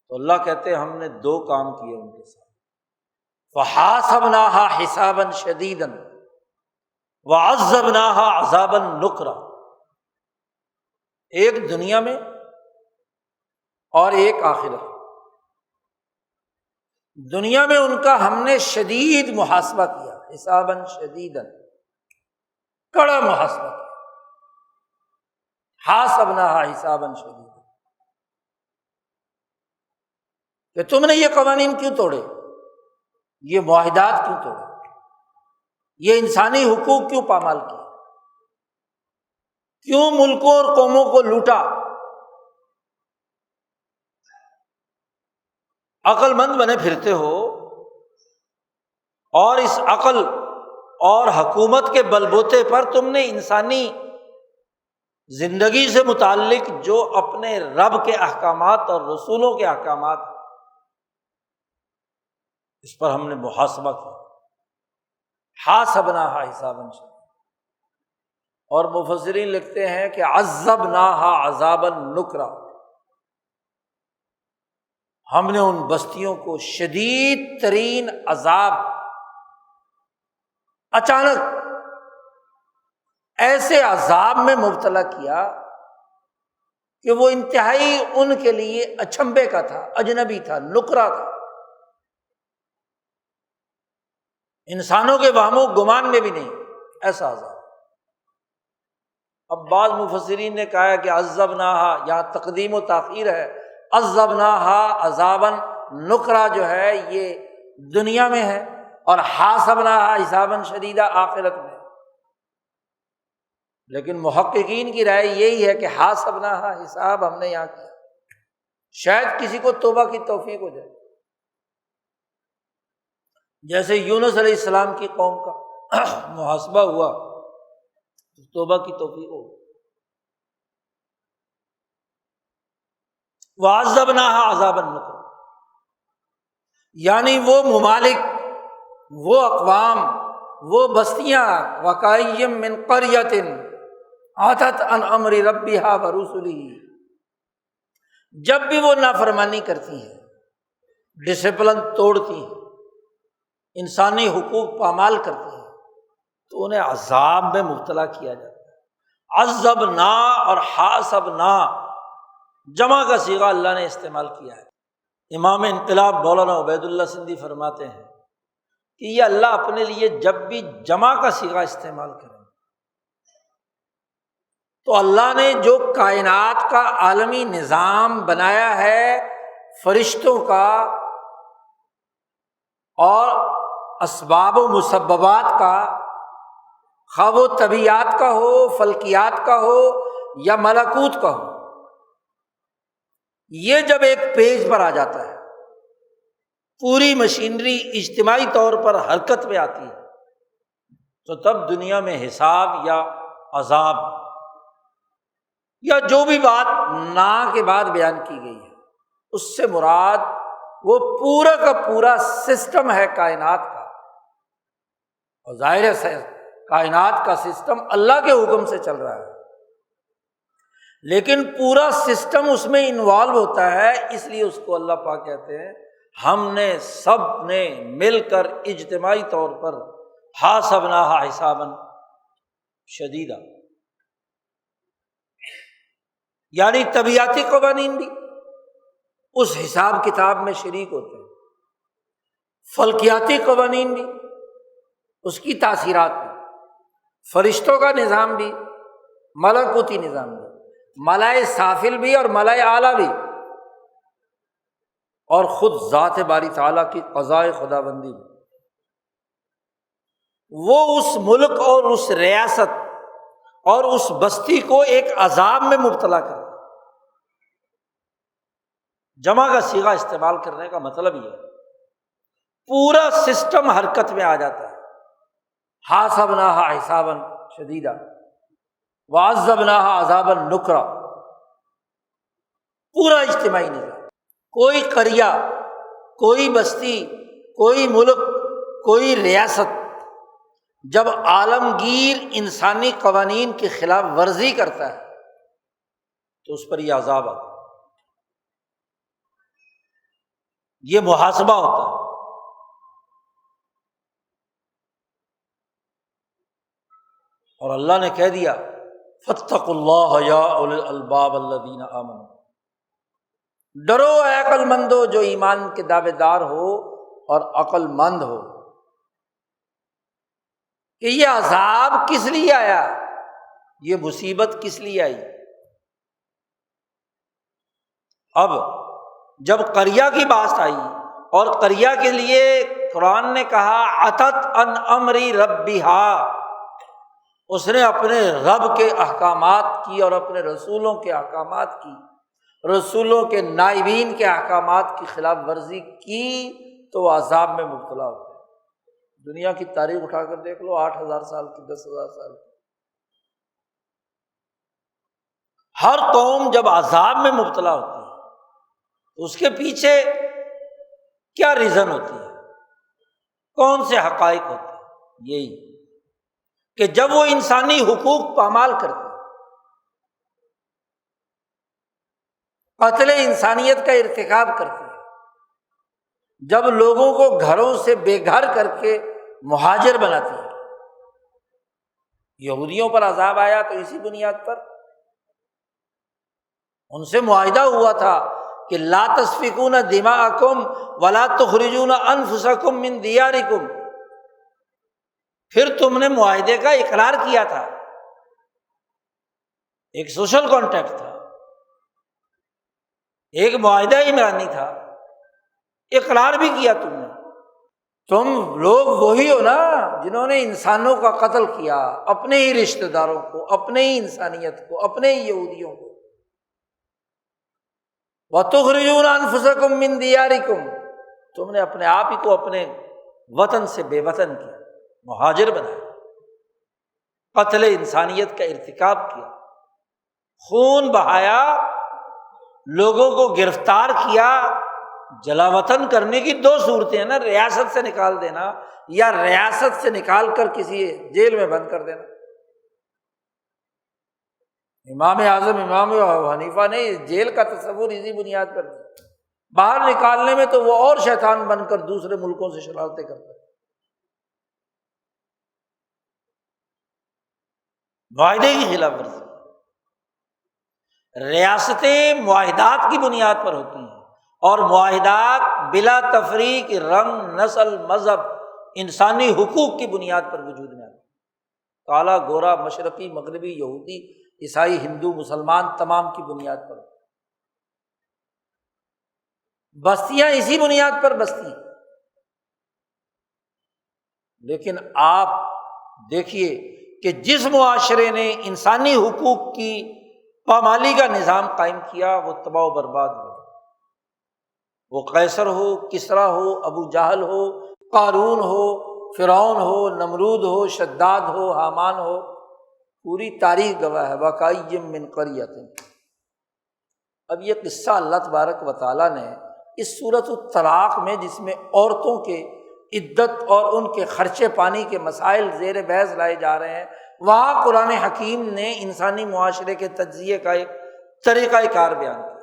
تو اللہ کہتے ہیں ہم نے 2 کام کیے ان کے ساتھ، فحاسبناها حسابا شدیدا وعذبناها عذابا نکرا، ایک دنیا میں اور ایک آخرت۔ دنیا میں ان کا ہم نے شدید محاسبہ کیا، حسابا شدیدا، کڑا محاسبہ کیا، حاسبناها حسابا شدیدا، کہ تم نے یہ قوانین کیوں توڑے، یہ معاہدات کیوں توڑے، یہ انسانی حقوق کیوں پامال کیے، کیوں ملکوں اور قوموں کو لوٹا۔ عقل مند بنے پھرتے ہو، اور اس عقل اور حکومت کے بلبوتے پر تم نے انسانی زندگی سے متعلق جو اپنے رب کے احکامات اور رسولوں کے احکامات، اس پر ہم نے محاسبہ کیا، حاسبناها حسابا شدیدا۔ اور مفسرین لکھتے ہیں کہ عذبناها عذابا نکرا، ہم نے ان بستیوں کو شدید ترین عذاب، اچانک ایسے عذاب میں مبتلا کیا کہ وہ انتہائی ان کے لیے اچنبھے کا تھا، اجنبی تھا، نکرا تھا، انسانوں کے وہم و گمان میں بھی نہیں، ایسا عذاب۔ اب بعض مفسرین نے کہا ہے کہ عذبناها، یہاں تقدیم و تاخیر ہے، عذبناها عذابا نکرا جو ہے یہ دنیا میں ہے، اور حاسبناها حسابا شدیدا آخرت میں۔ لیکن محققین کی رائے یہی ہے کہ حاسبناها حساب ہم نے یہاں کیا، شاید کسی کو توبہ کی توفیق ہو جائے، جیسے یونس علیہ السلام کی قوم کا محاسبہ ہوا، توبہ کی توفیق ہو۔ وعذبناها عذابا نکرا، یعنی وہ ممالک، وہ اقوام، وہ بستیاں، وکأی من قریۃ عتت عن امر ربها ورسلہ، جب بھی وہ نافرمانی کرتی ہیں، ڈسپلن توڑتی ہیں، انسانی حقوق پامال کرتی ہیں، تو انہیں عذاب میں مبتلا کیا جاتا ہے۔ عذبنا اور حاسبنا جمع کا صیغہ اللہ نے استعمال کیا ہے۔ امام انقلاب مولانا عبید اللہ سندھی فرماتے ہیں کہ یہ اللہ اپنے لیے جب بھی جمع کا صیغہ استعمال کریں تو اللہ نے جو کائنات کا عالمی نظام بنایا ہے، فرشتوں کا اور اسباب و مسببات کا، خواہ وہ طبیعیات کا ہو، فلکیات کا ہو یا ملکوت کا ہو، یہ جب ایک پیج پر آ جاتا ہے پوری مشینری اجتماعی طور پر حرکت میں آتی ہے تو تب دنیا میں حساب یا عذاب یا جو بھی بات نا کے بعد بیان کی گئی ہے اس سے مراد وہ پورا کا پورا سسٹم ہے کائنات کا، اور ظاہر ہے کائنات کا سسٹم اللہ کے حکم سے چل رہا ہے، لیکن پورا سسٹم اس میں انوالو ہوتا ہے، اس لیے اس کو اللہ پاک کہتے ہیں ہم نے سب نے مل کر اجتماعی طور پر حاسبناہا حسابا شدیدا، یعنی طبیعتی قوانین بھی اس حساب کتاب میں شریک ہوتے ہیں، فلکیاتی قوانین بھی اس کی تاثیرات میں، فرشتوں کا نظام بھی، ملکوتی نظام بھی، ملائے سافل بھی اور ملائے اعلیٰ بھی، اور خود ذات باری تعالیٰ کی قضائے خدابندی بھی، وہ اس ملک اور اس ریاست اور اس بستی کو ایک عذاب میں مبتلا کرتا ہے۔ جمع کا صیغہ استعمال کرنے کا مطلب یہ ہے پورا سسٹم حرکت میں آ جاتا ہے، حاسبناہا حسابا شدیدا وعذبناہا عذابا نکرا، پورا اجتماعی نظام، کوئی قریہ، کوئی بستی، کوئی ملک، کوئی ریاست جب عالمگیر انسانی قوانین کی خلاف ورزی کرتا ہے تو اس پر یہ عذاب آتا ہے، یہ محاسبہ ہوتا ہے۔ اور اللہ نے کہہ دیا فاتقوا اللہ یا اولی الالباب الذین آمنوا، ڈرو اے عقل مندو جو ایمان کے دعوے دار ہو اور عقل مند ہو، کہ یہ عذاب کس لیے آیا، یہ مصیبت کس لیے آئی۔ اب جب قریہ کی بات آئی اور قریہ کے لیے قرآن نے کہا عتت عن امر ربہا، اس نے اپنے رب کے احکامات کی اور اپنے رسولوں کے احکامات کی، رسولوں کے نائبین کے احکامات کی خلاف ورزی کی تو وہ عذاب میں مبتلا ہوتا ہے۔ دنیا کی تاریخ اٹھا کر دیکھ لو، 8,000 سال کی، 10,000 سال کی، ہر قوم جب عذاب میں مبتلا ہوتی ہے تو اس کے پیچھے کیا ریزن ہوتی ہے، کون سے حقائق ہوتے ہیں؟ یہی کہ جب وہ انسانی حقوق پامال کرتے ہیں، قتل انسانیت کا ارتکاب کرتے ہیں، جب لوگوں کو گھروں سے بے گھر کر کے مہاجر بناتی ہے۔ یہودیوں پر عذاب آیا تو اسی بنیاد پر ان سے معاہدہ ہوا تھا کہ لا تسفکون دماءکم ولا تخرجون انفسکم من دیارکم، پھر تم نے معاہدے کا اقرار کیا تھا، ایک سوشل کانٹیکٹ تھا، ایک معاہدہ عمرانی تھا، اقرار بھی کیا تم نے۔ تم لوگ وہی ہو نا جنہوں نے انسانوں کا قتل کیا، اپنے ہی رشتہ داروں کو، اپنے ہی انسانیت کو، اپنے ہی یہودیوں کو۔ وَتُخْرِجُونَ أَنفُسَكُم مِّن دِيَارِكُمْ، تم نے اپنے آپ ہی کو اپنے وطن سے بے وطن کیا، مہاجر بنایا، قتل انسانیت کا ارتکاب کیا، خون بہایا، لوگوں کو گرفتار کیا۔ جلا وطن کرنے کی دو صورتیں ہیں نا، ریاست سے نکال دینا یا ریاست سے نکال کر کسی جیل میں بند کر دینا۔ امام اعظم امام ابو حنیفہ نے جیل کا تصور اسی بنیاد پر کیا، باہر نکالنے میں تو وہ اور شیطان بن کر دوسرے ملکوں سے شرارتیں کرتا ہے۔ معاہدے کی خلاف ورزی، ریاستیں معاہدات کی بنیاد پر ہوتی ہیں، اور معاہدات بلا تفریق رنگ، نسل، مذہب، انسانی حقوق کی بنیاد پر وجود میں آتی ہیں۔ کالا گورا، مشرقی مغربی، یہودی عیسائی ہندو مسلمان، تمام کی بنیاد پر، بستیاں اسی بنیاد پر بستی ہیں۔ لیکن آپ دیکھیے کہ جس معاشرے نے انسانی حقوق کی پامالی کا نظام قائم کیا وہ تباہ و برباد ہوا، وہ قیصر ہو، کسریٰ ہو، ابو جہل ہو، قارون ہو، فرعون ہو، نمرود ہو، شداد ہو، حامان ہو، پوری تاریخ گواہ ہے۔ وَکَأَيٍّ مِّن قَرْيَةٍ۔ اب یہ قصہ اللہ تبارک و تعالیٰ نے اس سورۃ الطلاق میں، جس میں عورتوں کے عدت اور ان کے خرچے پانی کے مسائل زیر بحث لائے جا رہے ہیں، وہاں قرآن حکیم نے انسانی معاشرے کے تجزیے کا ایک طریقہ کار بیان کیا۔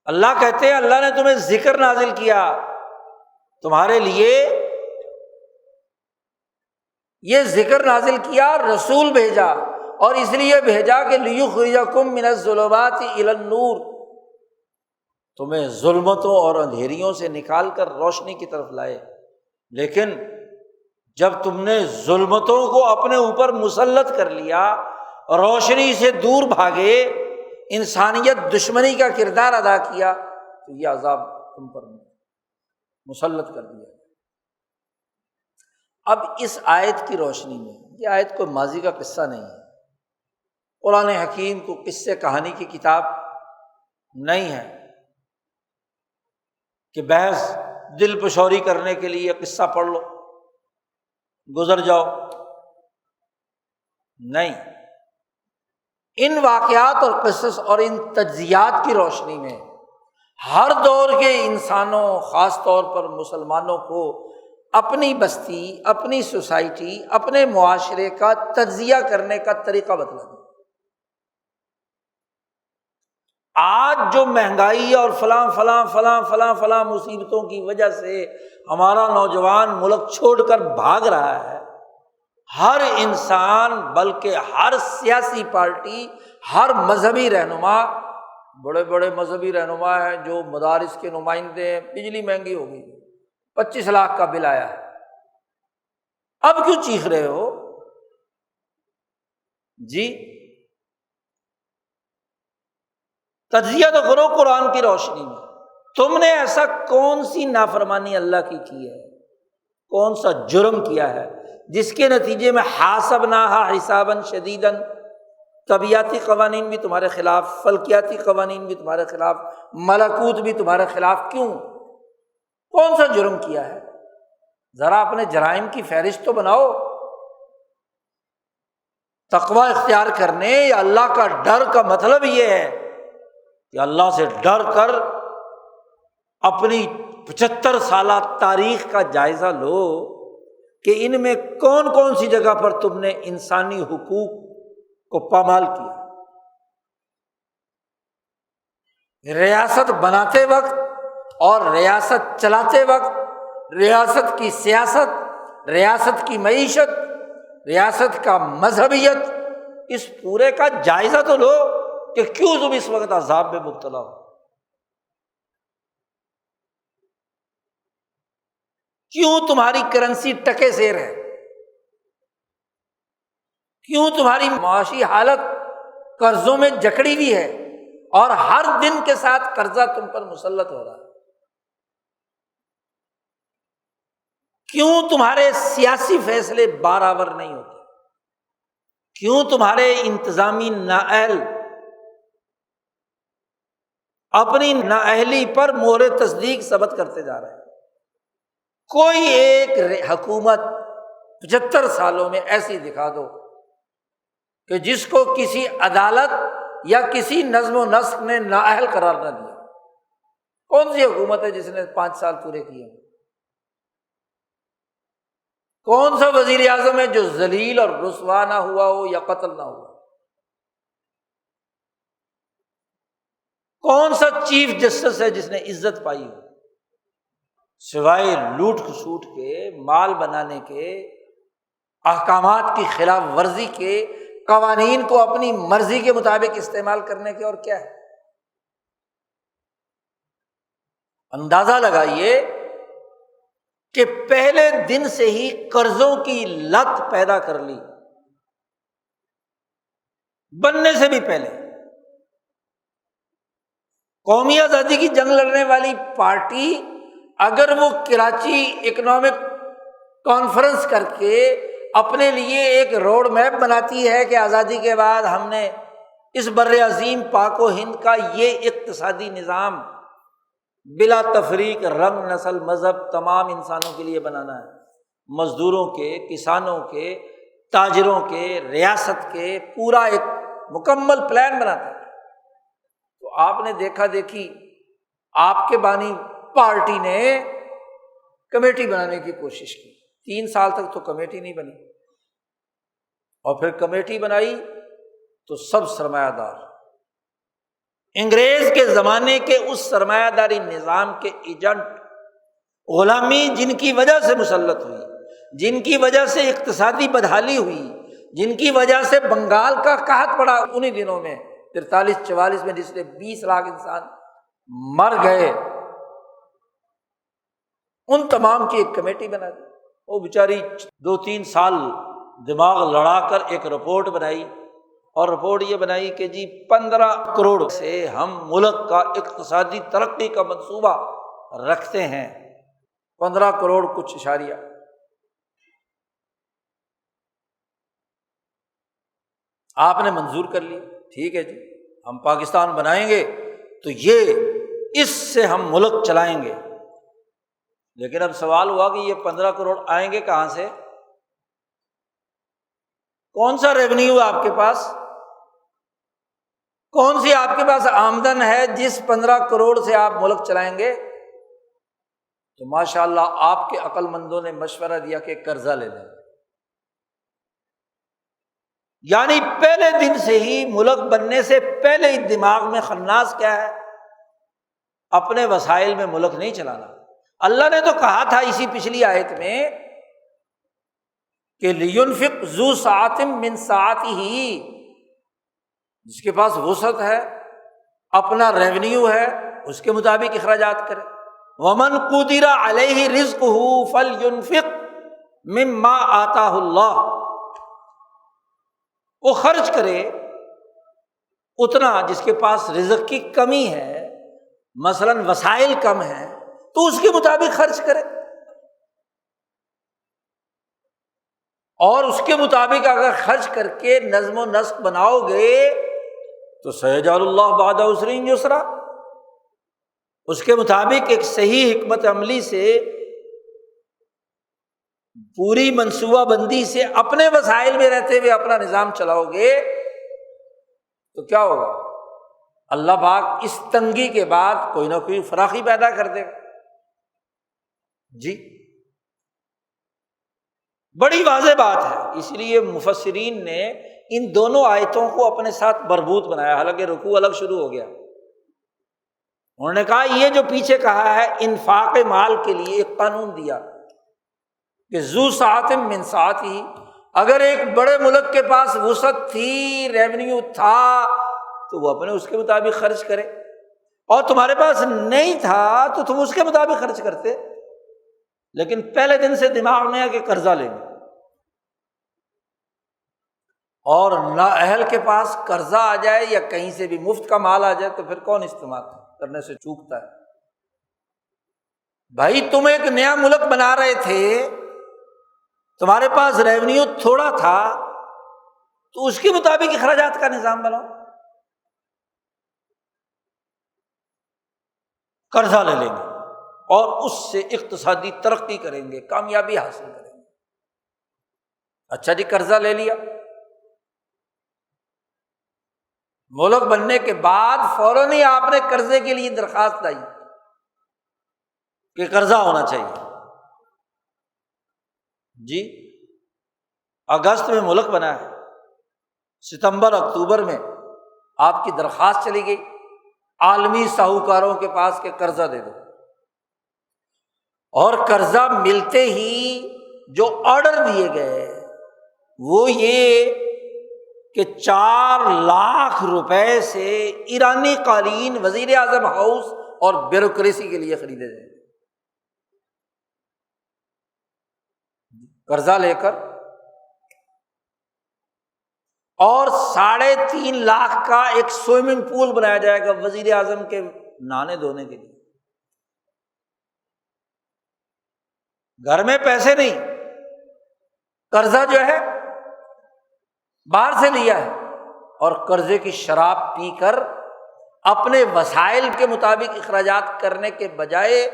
اللہ کہتے ہیں اللہ نے تمہیں ذکر نازل کیا، تمہارے لیے یہ ذکر نازل کیا، رسول بھیجا، اور اس لیے بھیجا کہ لِيُخْرِجَكُم مِّنَ الظُّلُمَاتِ إِلَى النُّورِ، تمہیں ظلمتوں اور اندھیریوں سے نکال کر روشنی کی طرف لائے۔ لیکن جب تم نے ظلمتوں کو اپنے اوپر مسلط کر لیا، روشنی سے دور بھاگے، انسانیت دشمنی کا کردار ادا کیا، تو یہ عذاب تم پر مسلط کر دیا۔ اب اس آیت کی روشنی میں، یہ آیت کوئی ماضی کا قصہ نہیں ہے، قرآن حکیم کو قصے کہانی کی کتاب نہیں ہے کہ بحث دل پشوری کرنے کے لیے قصہ پڑھ لو گزر جاؤ، نہیں، ان واقعات اور قصص اور ان تجزیات کی روشنی میں ہر دور کے انسانوں، خاص طور پر مسلمانوں کو اپنی بستی، اپنی سوسائٹی، اپنے معاشرے کا تجزیہ کرنے کا طریقہ بتلا دیا۔ آج جو مہنگائی اور فلاں مصیبتوں کی وجہ سے ہمارا نوجوان ملک چھوڑ کر بھاگ رہا ہے، ہر انسان، بلکہ ہر سیاسی پارٹی، ہر مذہبی رہنما، بڑے بڑے مذہبی رہنما ہیں جو مدارس کے نمائندے ہیں، بجلی مہنگی ہو گئی، 25 لاکھ کا بل آیا ہے، اب کیوں چیخ رہے ہو جی؟ تجزیہ تو کرو قرآن کی روشنی میں، تم نے ایسا کون سی نافرمانی اللہ کی ہے، کون سا جرم کیا ہے جس کے نتیجے میں حاسبناہا حسابا شدیدا، طبیعتی قوانین بھی تمہارے خلاف، فلکیاتی قوانین بھی تمہارے خلاف، ملکوت بھی تمہارے خلاف، کیوں؟ کون سا جرم کیا ہے؟ ذرا اپنے جرائم کی فہرست تو بناؤ۔ تقوی اختیار کرنے یا اللہ کا ڈر کا مطلب یہ ہے کہ اللہ سے ڈر کر اپنی 75 سالہ تاریخ کا جائزہ لو کہ ان میں کون کون سی جگہ پر تم نے انسانی حقوق کو پامال کیا۔ ریاست بناتے وقت اور ریاست چلاتے وقت ریاست کی سیاست، ریاست کی معیشت، ریاست کا مذہبیت، اس پورے کا جائزہ تو لو کہ کیوں تم اس وقت عذاب میں مبتلا ہو، کیوں تمہاری کرنسی ٹکے زیر ہے، کیوں تمہاری معاشی حالت قرضوں میں جکڑی ہوئی ہے اور ہر دن کے ساتھ قرضہ تم پر مسلط ہو رہا ہے، کیوں تمہارے سیاسی فیصلے برابر نہیں ہوتے، کیوں تمہارے انتظامی نااہل اپنی نااہلی پر مہر تصدیق ثبت کرتے جا رہے ہیں۔ کوئی ایک حکومت 75 سالوں میں ایسی دکھا دو کہ جس کو کسی عدالت یا کسی نظم و نسق نے نااہل قرار نہ دیا۔ کون سی حکومت ہے جس نے 5 سال پورے کیے؟ کون سا وزیر اعظم ہے جو ذلیل اور رسوا نہ ہوا ہو یا قتل نہ ہوا؟ کون سا چیف جسٹس ہے جس نے عزت پائی ہو؟ سوائے لوٹ کھسوٹ کے، مال بنانے کے، احکامات کی خلاف ورزی کے، قوانین کو اپنی مرضی کے مطابق استعمال کرنے کے، اور کیا ہے؟ اندازہ لگائیے کہ پہلے دن سے ہی قرضوں کی لت پیدا کر لی، بننے سے بھی پہلے۔ قومی آزادی کی جنگ لڑنے والی پارٹی اگر وہ کراچی اکنامک کانفرنس کر کے اپنے لیے ایک روڈ میپ بناتی ہے کہ آزادی کے بعد ہم نے اس بر عظیم پاک و ہند کا یہ اقتصادی نظام بلا تفریق، رنگ، نسل، مذہب، تمام انسانوں کے لیے بنانا ہے، مزدوروں کے، کسانوں کے، تاجروں کے، ریاست کے، پورا ایک مکمل پلان بناتا ہے۔ تو آپ نے دیکھا دیکھی آپ کے بانی پارٹی نے کمیٹی بنانے کی کوشش کی، 3 سال تک تو کمیٹی نہیں بنی، اور پھر کمیٹی بنائی تو سب سرمایہ دار، انگریز کے زمانے کے اس سرمایہ داری نظام کے ایجنٹ، غلامی جن کی وجہ سے مسلط ہوئی، جن کی وجہ سے اقتصادی بدحالی ہوئی، جن کی وجہ سے بنگال کا قحط پڑا انہی دنوں میں 43-44 میں، جس سے 20 لاکھ انسان مر گئے، ان تمام کی ایک کمیٹی بنا دی۔ وہ بیچاری 2-3 سال دماغ لڑا کر ایک رپورٹ بنائی، اور رپورٹ یہ بنائی کہ جی 15 کروڑ سے ہم ملک کا اقتصادی ترقی کا منصوبہ رکھتے ہیں، 15 کروڑ کچھ اشاریہ۔ آپ نے منظور کر لی، ٹھیک ہے جی ہم پاکستان بنائیں گے تو یہ اس سے ہم ملک چلائیں گے۔ لیکن اب سوال ہوا کہ یہ 15 کروڑ آئیں گے کہاں سے؟ کون سا ریونیو آپ کے پاس، کون سی آپ کے پاس آمدن ہے جس 15 کروڑ سے آپ ملک چلائیں گے؟ تو ماشاءاللہ آپ کے عقل مندوں نے مشورہ دیا کہ قرضہ لے لیں۔ یعنی پہلے دن سے ہی، ملک بننے سے پہلے ہی دماغ میں خناس کیا ہے؟ اپنے وسائل میں ملک نہیں چلانا۔ اللہ نے تو کہا تھا اسی پچھلی آیت میں کہ لِيُنْفِقْ ذُو سَعَةٍ مِّن سَعَتِهِ، جس کے پاس وسعت ہے، اپنا ریونیو ہے، اس کے مطابق اخراجات کرے۔ وَمَنْ قُدِرَ عَلَيْهِ رِزْقُهُ فَلْيُنْفِقْ مِمَّا آتَاهُ اللَّهُ، وہ خرچ کرے اتنا جس کے پاس رزق کی کمی ہے، مثلاً وسائل کم ہیں تو اس کے مطابق خرچ کرے، اور اس کے مطابق اگر خرچ کر کے نظم و نسق بناؤ گے تو سيجعل الله بعد عسر يسرا، اس کے مطابق ایک صحیح حکمت عملی سے، پوری منصوبہ بندی سے، اپنے وسائل میں رہتے ہوئے اپنا نظام چلاؤ گے تو کیا ہوگا؟ اللہ پاک اس تنگی کے بعد کوئی نہ کوئی فراخی پیدا کر دے گا۔ جی بڑی واضح بات ہے، اس لیے مفسرین نے ان دونوں آیتوں کو اپنے ساتھ مربوط بنایا، حالانکہ رکوع الگ شروع ہو گیا۔ انہوں نے کہا یہ جو پیچھے کہا ہے انفاق مال کے لیے ایک قانون دیا کہ ذو سعۃ من سعتہ، اگر ایک بڑے ملک کے پاس وسعت تھی، ریونیو تھا، تو وہ اپنے اس کے مطابق خرچ کرے، اور تمہارے پاس نہیں تھا تو تم اس کے مطابق خرچ کرتے، لیکن پہلے دن سے دماغ میں ہے کہ قرضہ لیں گے، اور نااہل کے پاس قرضہ آ جائے یا کہیں سے بھی مفت کا مال آ جائے تو پھر کون استعمال کرنے سے چوکتا ہے؟ بھائی تم ایک نیا ملک بنا رہے تھے، تمہارے پاس ریونیو تھوڑا تھا تو اس کے مطابق اخراجات کا نظام بناؤ، قرضہ لے لیں گے اور اس سے اقتصادی ترقی کریں گے، کامیابی حاصل کریں گے۔ اچھا جی قرضہ لے لیا، ملک بننے کے بعد فوراً ہی آپ نے قرضے کے لیے درخواست لائی کہ قرضہ ہونا چاہیے۔ جی اگست میں ملک بنا ہے، ستمبر اکتوبر میں آپ کی درخواست چلی گئی عالمی ساہوکاروں کے پاس کہ قرضہ دے دو، اور قرضہ ملتے ہی جو آرڈر دیے گئے وہ یہ کہ 4 لاکھ روپے سے ایرانی قالین وزیر اعظم ہاؤس اور بیوروکریسی کے لیے خریدے جائیں، قرضہ لے کر، اور 3.5 لاکھ کا ایک سوئمنگ پول بنایا جائے گا وزیر اعظم کے نہانے دھونے کے لیے۔ گھر میں پیسے نہیں، قرضہ جو ہے باہر سے لیا ہے، اور قرضے کی شراب پی کر اپنے وسائل کے مطابق اخراجات کرنے کے بجائے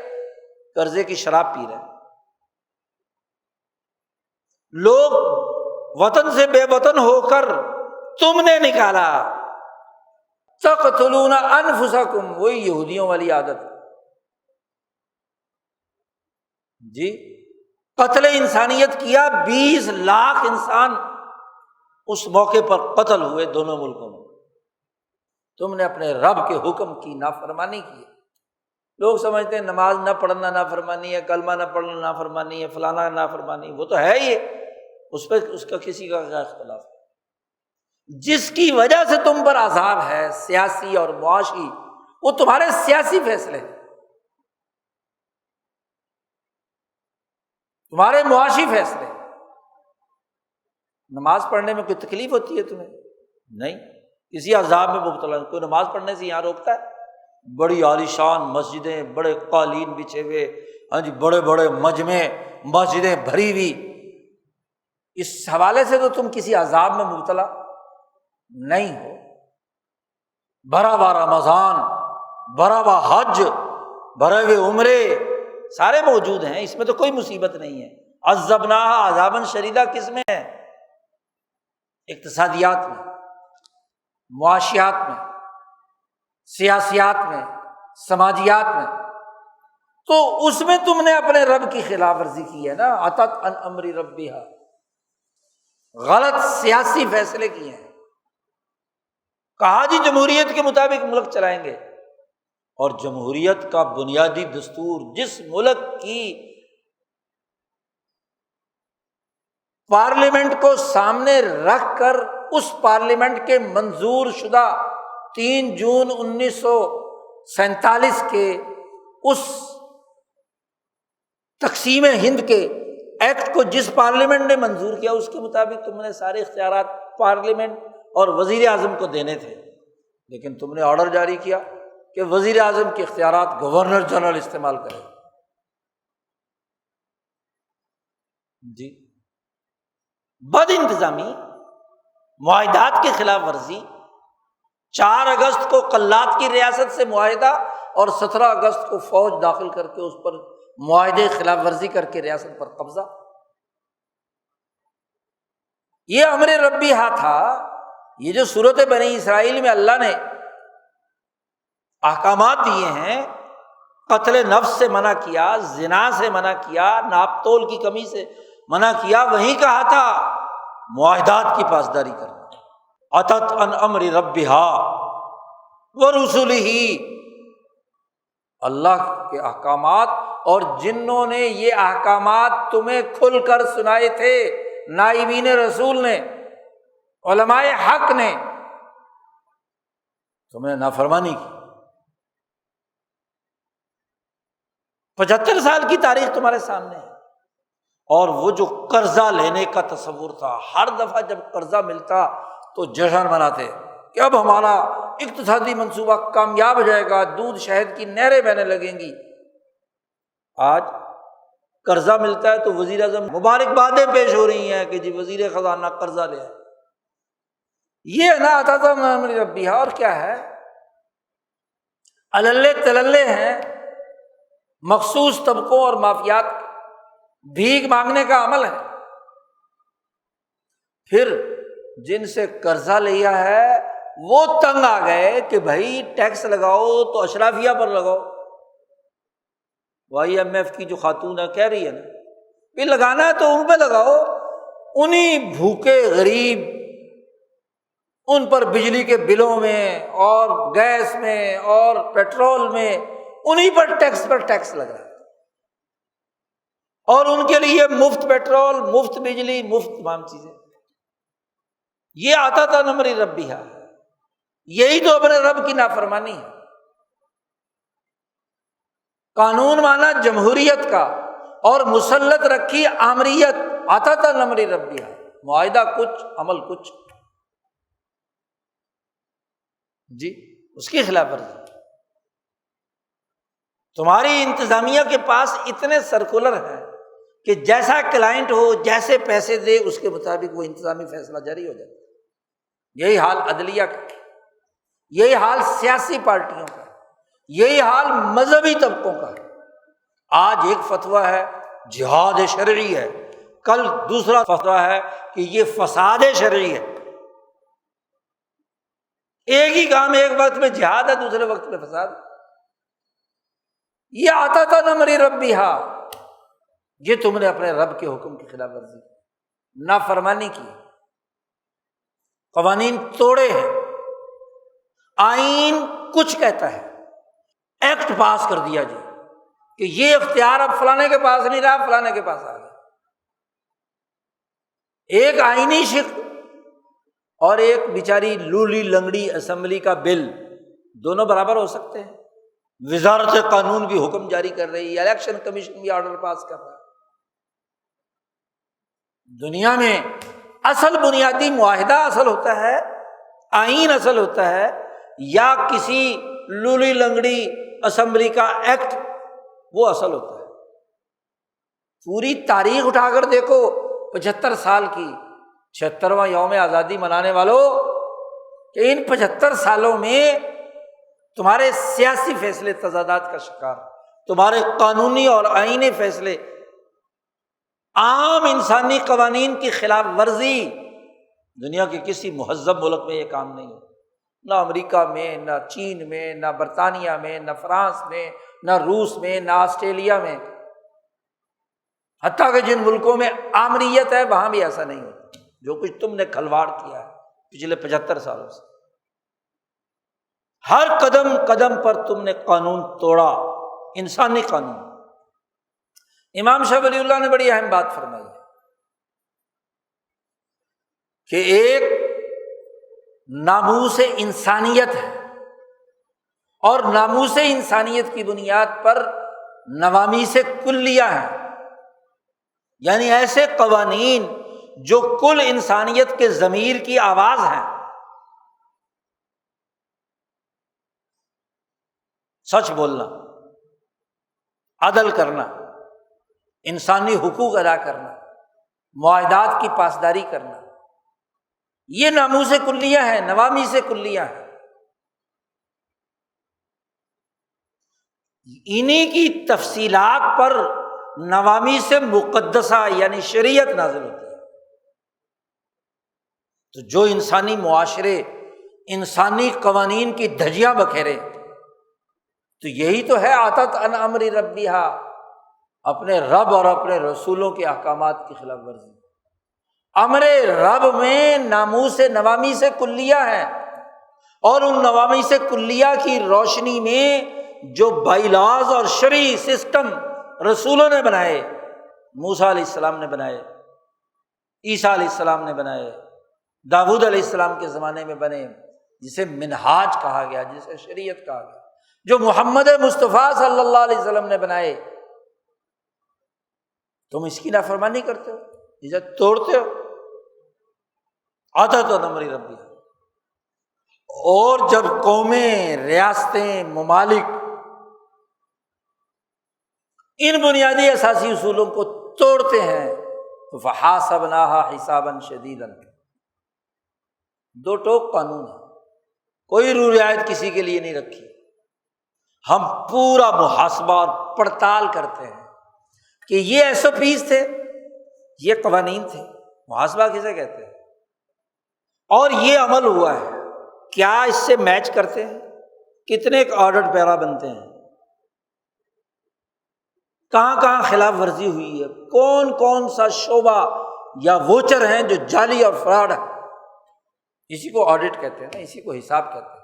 قرضے کی شراب پی رہے ہیں۔ لوگ وطن سے بے وطن ہو کر تم نے نکالا، تقتلون انفسکم، وہی یہودیوں والی عادت جی، قتل انسانیت کیا، 20 لاکھ انسان اس موقع پر قتل ہوئے دونوں ملکوں میں۔ تم نے اپنے رب کے حکم کی نافرمانی کی۔ لوگ سمجھتے ہیں نماز نہ پڑھنا نافرمانی ہے، کلمہ نہ پڑھنا نافرمانی ہے، فلانا نافرمانی، وہ تو ہے ہی ہے، اس پہ اس کا کسی کا کیا اختلاف ہے؟ جس کی وجہ سے تم پر عذاب ہے سیاسی اور معاشی، وہ تمہارے سیاسی فیصلے ہیں، تمہارے معاشی فیصلے۔ نماز پڑھنے میں کوئی تکلیف ہوتی ہے تمہیں؟ نہیں، کسی عذاب میں مبتلا نہیں۔ کوئی نماز پڑھنے سے یہاں روکتا ہے؟ بڑی عالیشان مسجدیں، بڑے قالین بچھے ہوئے، ہاں جی، بڑے بڑے مجمع، مسجدیں بھری ہوئی، اس حوالے سے تو تم کسی عذاب میں مبتلا نہیں ہو۔ بھرا ہوا رمضان، بھرا ہوا حج، بھرے ہوئے عمرے سارے موجود ہیں، اس میں تو کوئی مصیبت نہیں ہے۔ عذبناہا عذاباً شدیدا کس میں ہے؟ اقتصادیات میں، معاشیات میں، سیاسیات میں، سماجیات میں، تو اس میں تم نے اپنے رب کی خلاف ورزی کی ہے نا، عتت عن امر ربہا، غلط سیاسی فیصلے کیے ہیں۔ کہا جی جمہوریت کے مطابق ملک چلائیں گے، اور جمہوریت کا بنیادی دستور جس ملک کی پارلیمنٹ کو سامنے رکھ کر اس پارلیمنٹ کے منظور شدہ 3 جون 1947 کے اس تقسیم ہند کے ایکٹ کو جس پارلیمنٹ نے منظور کیا، اس کے مطابق تم نے سارے اختیارات پارلیمنٹ اور وزیر اعظم کو دینے تھے، لیکن تم نے آرڈر جاری کیا کہ وزیر اعظم کے اختیارات گورنر جنرل استعمال کرے جی۔ بد انتظامی، معاہدات کی خلاف ورزی، 4 اگست کو قلات کی ریاست سے معاہدہ اور 17 اگست کو فوج داخل کر کے اس پر معاہدے خلاف ورزی کر کے ریاست پر قبضہ۔ یہ امر ربی ہا تھا۔ یہ جو سورۃ بنی اسرائیل میں اللہ نے احکامات دیے ہیں، قتل نفس سے منع کیا، زنا سے منع کیا، ناپ تول کی کمی سے منع کیا، وہیں کہا تھا معاہدات کی پاسداری کرنا، عتت عن امر ربہا ورسلہ، اللہ کے احکامات، اور جنہوں نے یہ احکامات تمہیں کھل کر سنائے تھے، نائبین رسول نے، علماء حق نے، تمہیں نافرمانی کی۔ 75 سال کی تاریخ تمہارے سامنے ہے، اور وہ جو قرضہ لینے کا تصور تھا، ہر دفعہ جب قرضہ ملتا تو جشن مناتے کہ اب ہمارا اقتصادی منصوبہ کامیاب ہو جائے گا، دودھ شہد کی نہریں بہنے لگیں گی۔ آج قرضہ ملتا ہے تو وزیر اعظم مبارکبادیں پیش ہو رہی ہیں کہ جی وزیر خزانہ قرضہ لے آئے۔ یہ نا عتت عن امر ربہا، اور کیا ہے؟ اللے تللے ہیں مخصوص طبقوں اور مافیات، بھیک مانگنے کا عمل ہے۔ پھر جن سے قرضہ لیا ہے وہ تنگ آ گئے کہ بھائی ٹیکس لگاؤ تو اشرافیہ پر لگاؤ۔ IMF کی جو خاتون ہے کہہ رہی ہے نا کہ لگانا ہے تو ان پہ لگاؤ، انہی بھوکے غریب، ان پر بجلی کے بلوں میں اور گیس میں اور پیٹرول میں انہی پر ٹیکس لگ رہا ہے، اور ان کے لیے مفت پیٹرول، مفت بجلی، مفت تمام چیزیں۔ یہ عتت عن امر ربہا ہے، یہی تو اپنے رب کی نافرمانی ہے۔ قانون مانا جمہوریت کا، اور مسلط رکھی آمریت، عتت عن امر ربہا، معاہدہ کچھ عمل کچھ جی، اس کی خلاف ورزی۔ تمہاری انتظامیہ کے پاس اتنے سرکولر ہیں کہ جیسا کلائنٹ ہو، جیسے پیسے دے، اس کے مطابق وہ انتظامی فیصلہ جاری ہو جاتا ہے۔ یہی حال عدلیہ کا۔ یہی حال سیاسی پارٹیوں کا ہے، یہی حال مذہبی طبقوں کا ہے۔ آج ایک فتویٰ ہے جہاد شرعی ہے، کل دوسرا فتویٰ ہے کہ یہ فساد شرعی ہے۔ ایک ہی کام ایک وقت میں جہاد ہے، دوسرے وقت میں فساد۔ یہ آتا تھا نمری ربیہا، یہ تم نے اپنے رب کے حکم کی خلاف ورزی کی، نافرمانی کی، قوانین توڑے ہیں۔ آئین کچھ کہتا ہے، ایکٹ پاس کر دیا جی کہ یہ اختیار اب فلانے کے پاس نہیں رہا، فلانے کے پاس آ گیا۔ ایک آئینی شق اور ایک بیچاری لولی لنگڑی اسمبلی کا بل، دونوں برابر ہو سکتے ہیں؟ وزارت قانون بھی حکم جاری کر رہی ہے، الیکشن کمیشن بھی آرڈر پاس کر رہا ہے۔ دنیا میں اصل بنیادی معاہدہ اصل ہوتا ہے، آئین اصل ہوتا ہے، یا کسی لولی لنگڑی اسمبلی کا ایکٹ وہ اصل ہوتا ہے۔ پوری تاریخ اٹھا کر دیکھو 75 سال کی، 76واں یوم آزادی منانے والوں، کہ ان 75 سالوں میں تمہارے سیاسی فیصلے تضادات کا شکار، تمہارے قانونی اور آئینی فیصلے، عام انسانی قوانین کی خلاف ورزی۔ دنیا کے کسی مہذب ملک میں یہ کام نہیں ہے، نہ امریکہ میں، نہ چین میں، نہ برطانیہ میں، نہ فرانس میں، نہ روس میں، نہ آسٹریلیا میں، حتیٰ کہ جن ملکوں میں آمریت ہے وہاں بھی ایسا نہیں ہوتا۔ جو کچھ تم نے کھلواڑ کیا ہے پچھلے 75 سالوں سے، ہر قدم قدم پر تم نے قانون توڑا، انسانی قانون۔ امام شاہ ولی اللہ نے بڑی اہم بات فرمائی ہے کہ ایک ناموس انسانیت ہے، اور ناموس انسانیت کی بنیاد پر نوامیس کلیہ ہیں، یعنی ایسے قوانین جو کل انسانیت کے ضمیر کی آواز ہیں۔ سچ بولنا، عدل کرنا، انسانی حقوق ادا کرنا، معاہدات کی پاسداری کرنا، یہ ناموس کلیہ ہے، نوامیس کلیہ ہے۔ انہی کی تفصیلات پر نوامیس مقدسہ یعنی شریعت نازل ہوتی ہے۔ تو جو انسانی معاشرے انسانی قوانین کی دھجیاں بکھیرے، تو یہی تو ہے عتت عن امر ربیہا، اپنے رب اور اپنے رسولوں کے احکامات کی خلاف ورزی۔ امر رب میں ناموس نوامیس کلیہ ہے، اور ان نوامیس کلیہ کی روشنی میں جو بائی لاز اور شرعی سسٹم رسولوں نے بنائے، موسیٰ علیہ السلام نے بنائے، عیسیٰ علیہ السلام نے بنائے، داؤد علیہ السلام کے زمانے میں بنے، جسے منہاج کہا گیا، جسے شریعت کہا گیا، جو محمد مصطفیٰ صلی اللہ علیہ وسلم نے بنائے، تم اس کی نافرمانی کرتے ہو، اسے توڑتے ہو۔ عتت عن امر ربی۔ اور جب قومیں، ریاستیں، ممالک ان بنیادی اساسی اصولوں کو توڑتے ہیں تو فحاسبناها حسابا شدیدا، دو ٹوک قانون ہے، کوئی رو رعایت کسی کے لیے نہیں رکھی۔ ہم پورا محاسبہ اور پڑتال کرتے ہیں کہ یہ ایس او پیز تھے، یہ قوانین تھے، محاسبہ کسے کہتے ہیں، اور یہ عمل ہوا ہے، کیا اس سے میچ کرتے ہیں، کتنے آڈٹ پیرا بنتے ہیں، کہاں کہاں خلاف ورزی ہوئی ہے، کون کون سا شعبہ یا ووچر ہیں جو جعلی اور فراڈ ہے، اسی کو آڈٹ کہتے ہیں نا، اسی کو حساب کہتے ہیں۔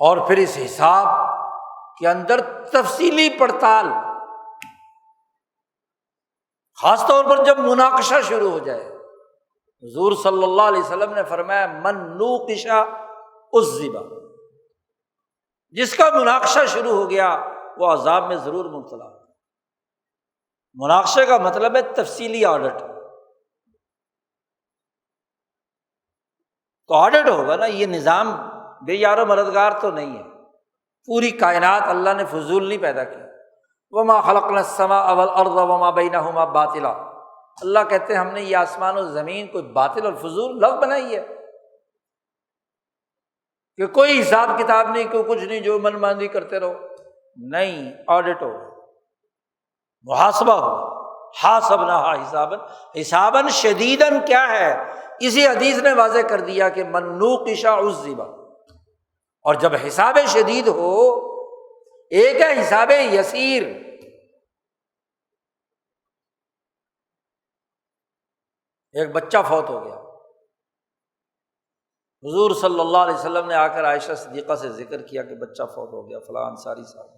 اور پھر اس حساب کے اندر تفصیلی پڑتال، خاص طور پر جب مناقشہ شروع ہو جائے۔ حضور صلی اللہ علیہ وسلم نے فرمایا من نوقش عذب، جس کا مناقشہ شروع ہو گیا وہ عذاب میں ضرور مبتلا ہوگا۔ مناقشے کا مطلب ہے تفصیلی آڈٹ، تو آڈٹ ہوگا نا، یہ نظام بے یار و مددگار تو نہیں ہے۔ پوری کائنات اللہ نے فضول نہیں پیدا کی، وما خلقنا السماء والارض وما بینہما باطلا، اللہ کہتے ہیں ہم نے یہ آسمان و زمین کوئی باطل اور فضول لفظ بنائی ہے کہ کوئی حساب کتاب نہیں، کوئی کچھ نہیں، جو من مانی کرتے رہو. نہیں، آڈٹ ہو، محاسبہ ہو. حاسبناہا حساباً، حساباً شدیداً کیا ہے؟ اسی حدیث نے واضح کر دیا کہ من نوقش عذب. اور جب حساب شدید ہو، ایک ہے حساب یسیر. ایک بچہ فوت ہو گیا، حضور صلی اللہ علیہ وسلم نے آ کر عائشہ صدیقہ سے ذکر کیا کہ بچہ فوت ہو گیا فلاں انصاری صاحب.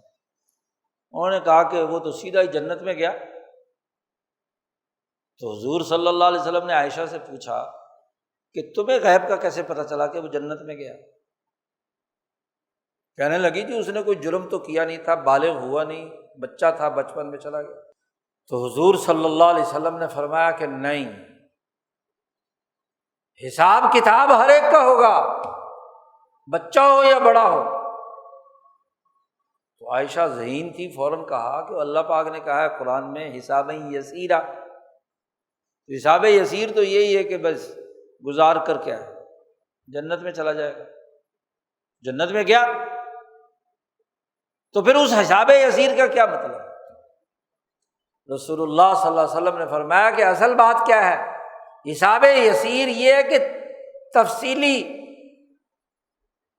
انہوں نے کہا کہ وہ تو سیدھا ہی جنت میں گیا. تو حضور صلی اللہ علیہ وسلم نے عائشہ سے پوچھا کہ تمہیں غیب کا کیسے پتہ چلا کہ وہ جنت میں گیا؟ کہنے لگی جی اس نے کوئی جرم تو کیا نہیں تھا، بالغ ہوا نہیں، بچہ تھا، بچپن میں چلا گیا. تو حضور صلی اللہ علیہ وسلم نے فرمایا کہ نہیں، حساب کتاب ہر ایک کا ہوگا، بچہ ہو یا بڑا ہو. تو عائشہ ذہین تھی، فوراً کہا کہ اللہ پاک نے کہا ہے قرآن میں حساب یسیرا. حساب یسیر تو یہی ہے کہ بس گزار کر کیا ہے جنت میں چلا جائے گا. جنت میں گیا تو پھر اس حساب یسیر کا کیا مطلب؟ رسول اللہ صلی اللہ علیہ وسلم نے فرمایا کہ اصل بات کیا ہے؟ حساب یسیر یہ ہے کہ تفصیلی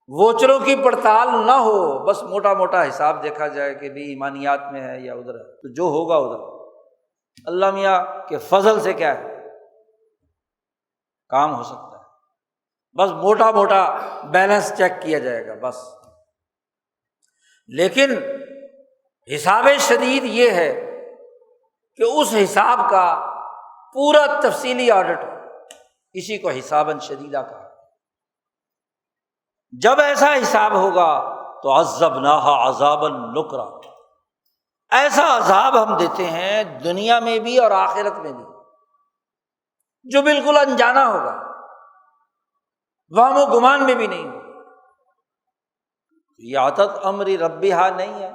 ووچروں کی پڑتال نہ ہو، بس موٹا موٹا حساب دیکھا جائے کہ بھی ایمانیات میں ہے یا ادھر ہے، تو جو ہوگا ادھر. اللہ میاں کے فضل سے کیا ہے کام ہو سکتا ہے، بس موٹا موٹا بیلنس چیک کیا جائے گا بس. لیکن حساب شدید یہ ہے کہ اس حساب کا پورا تفصیلی آڈٹ ہو، اسی کو حساباً شدیدہ کہا. جب ایسا حساب ہوگا تو عذبناہا عذابا نکرا، ایسا عذاب ہم دیتے ہیں دنیا میں بھی اور آخرت میں بھی جو بالکل انجانا ہوگا، وہم و گمان میں بھی نہیں ہوگا. یہ عطت امری ربہا نہیں ہے،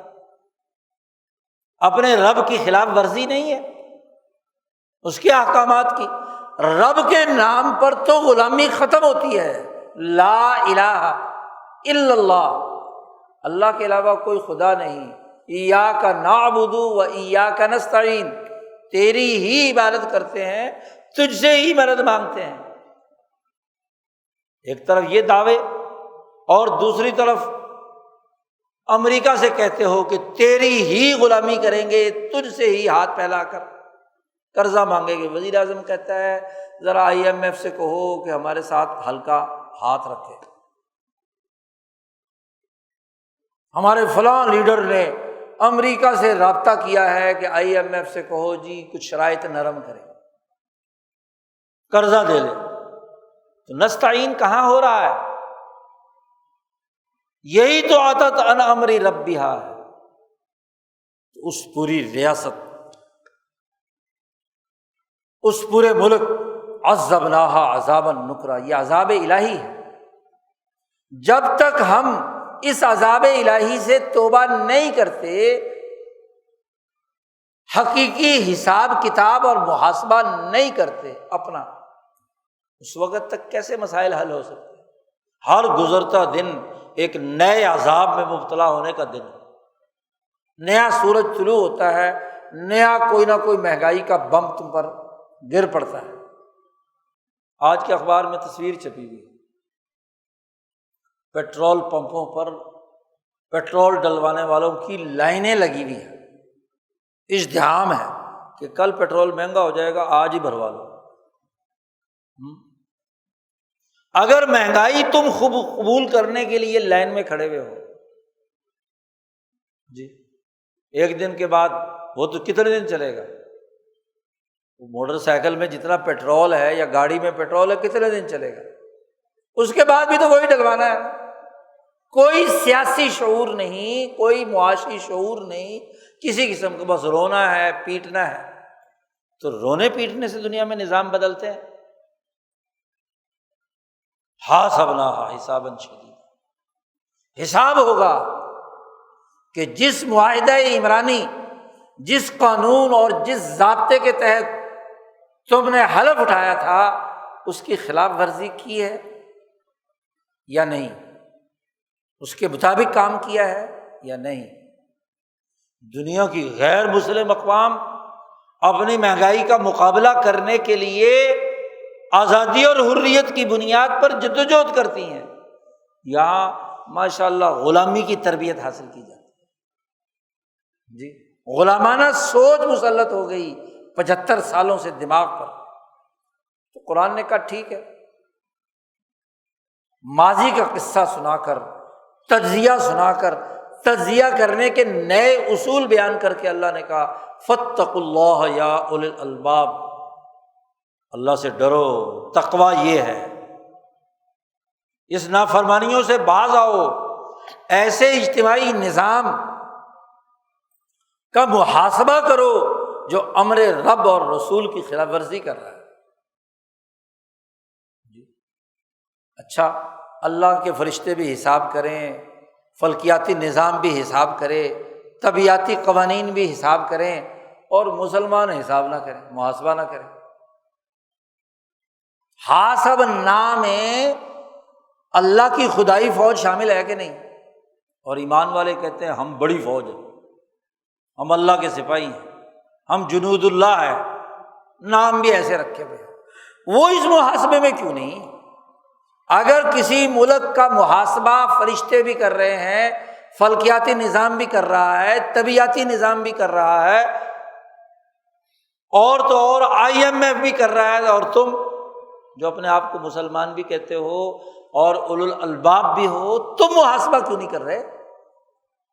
اپنے رب کی خلاف ورزی نہیں ہے، اس کے احکامات کی. رب کے نام پر تو غلامی ختم ہوتی ہے. لا الہ الا اللہ، اللہ کے علاوہ کوئی خدا نہیں. ایاک نعبد و ایاک نستعین، تیری ہی عبادت کرتے ہیں، تجھ سے ہی مدد مانگتے ہیں. ایک طرف یہ دعوے اور دوسری طرف امریکہ سے کہتے ہو کہ تیری ہی غلامی کریں گے، تجھ سے ہی ہاتھ پھیلا کر قرضہ مانگیں گے. وزیر اعظم کہتا ہے ذرا IMF سے کہو کہ ہمارے ساتھ ہلکا ہاتھ رکھے، ہمارے فلاں لیڈر نے امریکہ سے رابطہ کیا ہے کہ IMF سے کہو جی کچھ شرائط نرم کرے، قرضہ دے لے. تو نستعین کہاں ہو رہا ہے؟ یہی تو عطت عن امر ربہا ہے. اس پوری ریاست، اس پورے ملک عذبناہا عذابا نکرا، یہ عذاب الہی ہے. جب تک ہم اس عذاب الہی سے توبہ نہیں کرتے، حقیقی حساب کتاب اور محاسبہ نہیں کرتے اپنا، اس وقت تک کیسے مسائل حل ہو سکتے ہیں؟ ہر گزرتا دن ایک نئے عذاب میں مبتلا ہونے کا دن ہے. نیا سورج طلوع ہوتا ہے، نیا کوئی نہ کوئی مہنگائی کا بم تم پر گر پڑتا ہے. آج کے اخبار میں تصویر چھپی ہوئی، پیٹرول پمپوں پر پیٹرول ڈلوانے والوں کی لائنیں لگی ہوئی ہیں. ازدحام ہے کہ کل پیٹرول مہنگا ہو جائے گا، آج ہی بھروا لو. اگر مہنگائی تم خوب قبول کرنے کے لیے لائن میں کھڑے ہوئے ہو جی، ایک دن کے بعد وہ تو کتنے دن چلے گا؟ موٹر سائیکل میں جتنا پیٹرول ہے یا گاڑی میں پیٹرول ہے کتنے دن چلے گا؟ اس کے بعد بھی تو وہی ڈلوانا ہے. کوئی سیاسی شعور نہیں، کوئی معاشی شعور نہیں کسی قسم کا، بس رونا ہے پیٹنا ہے. تو رونے پیٹنے سے دنیا میں نظام بدلتے ہیں؟ حاسبناہا حسابا شدیدا، حساب ہوگا کہ جس معاہدہ عمرانی، جس قانون اور جس ضابطے کے تحت تم نے حلف اٹھایا تھا اس کی خلاف ورزی کی ہے یا نہیں، اس کے مطابق کام کیا ہے یا نہیں۔ دنیا کی غیر مسلم اقوام اپنی مہنگائی کا مقابلہ کرنے کے لیے آزادی اور حریت کی بنیاد پر جدوجہد کرتی ہیں، یہاں ماشاء اللہ غلامی کی تربیت حاصل کی جاتی ہے جی، غلامانہ سوچ مسلط ہو گئی 75 سالوں سے دماغ پر۔ تو قرآن نے کہا ٹھیک ہے، ماضی کا قصہ سنا کر، تجزیہ سنا کر، تجزیہ کرنے کے نئے اصول بیان کر کے اللہ نے کہا فاتقوا اللہ یا اولی الالباب، اللہ سے ڈرو، تقویٰ یہ ہے، اس نافرمانیوں سے باز آؤ، ایسے اجتماعی نظام کا محاسبہ کرو جو امر رب اور رسول کی خلاف ورزی کر رہا ہے۔ اچھا، اللہ کے فرشتے بھی حساب کریں، فلکیاتی نظام بھی حساب کرے، طبیعیاتی قوانین بھی حساب کریں، اور مسلمان حساب نہ کریں، محاسبہ نہ کریں۔ حاسب نام میں اللہ کی خدائی فوج شامل ہے کہ نہیں؟ اور ایمان والے کہتے ہیں ہم بڑی فوج ہیں، ہم اللہ کے سپاہی ہیں، ہم جنود اللہ ہیں، نام بھی ایسے رکھے ہوئے، وہ اس محاسبے میں کیوں نہیں؟ اگر کسی ملک کا محاسبہ فرشتے بھی کر رہے ہیں، فلکیاتی نظام بھی کر رہا ہے، طبیعیاتی نظام بھی کر رہا ہے، اور تو اور IMF بھی کر رہا ہے، اور تم جو اپنے آپ کو مسلمان بھی کہتے ہو اور اولو الالباب بھی ہو، تم محاسبہ کیوں نہیں کر رہے؟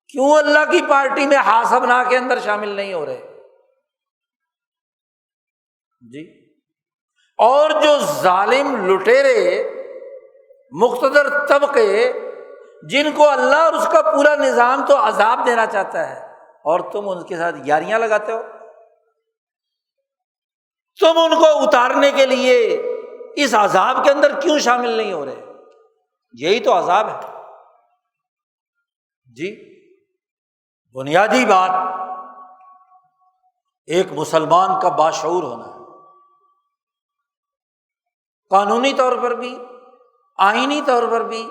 کیوں اللہ کی پارٹی میں حاسبنا کے اندر شامل نہیں ہو رہے جی؟ اور جو ظالم لٹیرے مقتدر طبقے، جن کو اللہ اور اس کا پورا نظام تو عذاب دینا چاہتا ہے، اور تم ان کے ساتھ یاریاں لگاتے ہو، تم ان کو اتارنے کے لیے اس عذاب کے اندر کیوں شامل نہیں ہو رہے؟ یہی تو عذاب ہے جی۔ بنیادی بات ایک مسلمان کا باشعور ہونا ہے، قانونی طور پر بھی، آئینی طور پر بھی،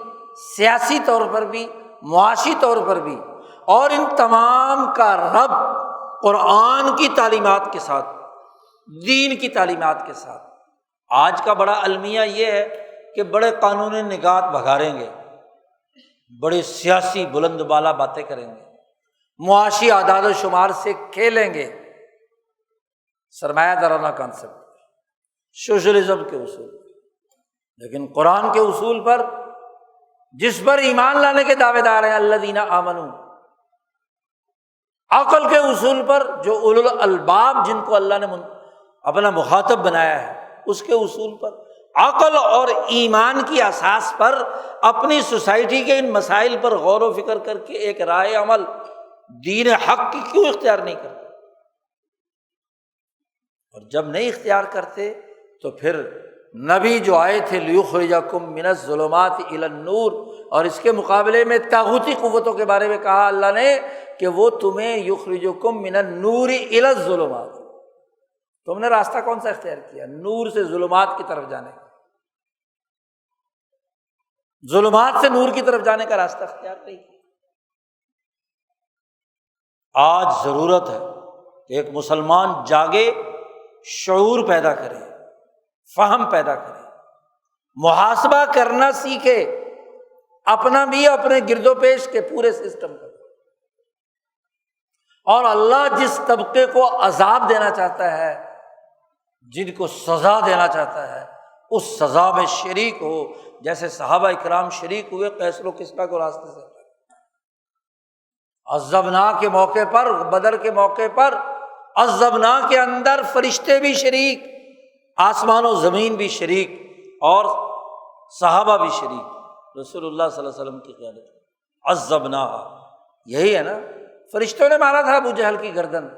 سیاسی طور پر بھی، معاشی طور پر بھی، اور ان تمام کا رب قرآن کی تعلیمات کے ساتھ، دین کی تعلیمات کے ساتھ۔ آج کا بڑا المیہ یہ ہے کہ بڑے قانونی نگات بگاڑیں گے، بڑے سیاسی بلند بالا باتیں کریں گے، معاشی اعداد و شمار سے کھیلیں گے، سرمایہ دارانہ کانسیپٹ، سوشلزم کے اصول، لیکن قرآن کے اصول پر جس پر ایمان لانے کے دعوے دار ہیں الذین آمنوا، عقل کے اصول پر جو اولو الالباب جن کو اللہ نے اپنا مخاطب بنایا ہے، اس کے اصول پر، عقل اور ایمان کی اساس پر اپنی سوسائٹی کے ان مسائل پر غور و فکر کر کے ایک رائے عمل دین حق کی کیوں اختیار نہیں کرتے؟ اور جب نہیں اختیار کرتے تو پھر نبی جو آئے تھے لیخرجکم من الظلمات الی النور، اور اس کے مقابلے میں طاغوتی قوتوں کے بارے میں کہا اللہ نے کہ وہ تمہیں یخرجکم من النور الی الظلمات، تم نے راستہ کون سا اختیار کیا؟ نور سے ظلمات کی طرف جانے کا، ظلمات سے نور کی طرف جانے کا راستہ اختیار نہیں کیا۔ آج ضرورت ہے کہ ایک مسلمان جاگے، شعور پیدا کرے، فہم پیدا کرے، محاسبہ کرنا سیکھے، اپنا بھی اپنے گرد و پیش کے پورے سسٹم کا۔ اور اللہ جس طبقے کو عذاب دینا چاہتا ہے، جن کو سزا دینا چاہتا ہے، اس سزا میں شریک ہو، جیسے صحابہ اکرام شریک ہوئے قیصر و کسریٰ کو راستے سے۔ عذبنا کے موقع پر، بدر کے موقع پر عذبنا کے اندر فرشتے بھی شریک، آسمان و زمین بھی شریک، اور صحابہ بھی شریک، رسول اللہ صلی اللہ علیہ وسلم کی قیادت۔ عذبنا، یہی ہے نا، فرشتوں نے مارا تھا ابو جہل کی گردن،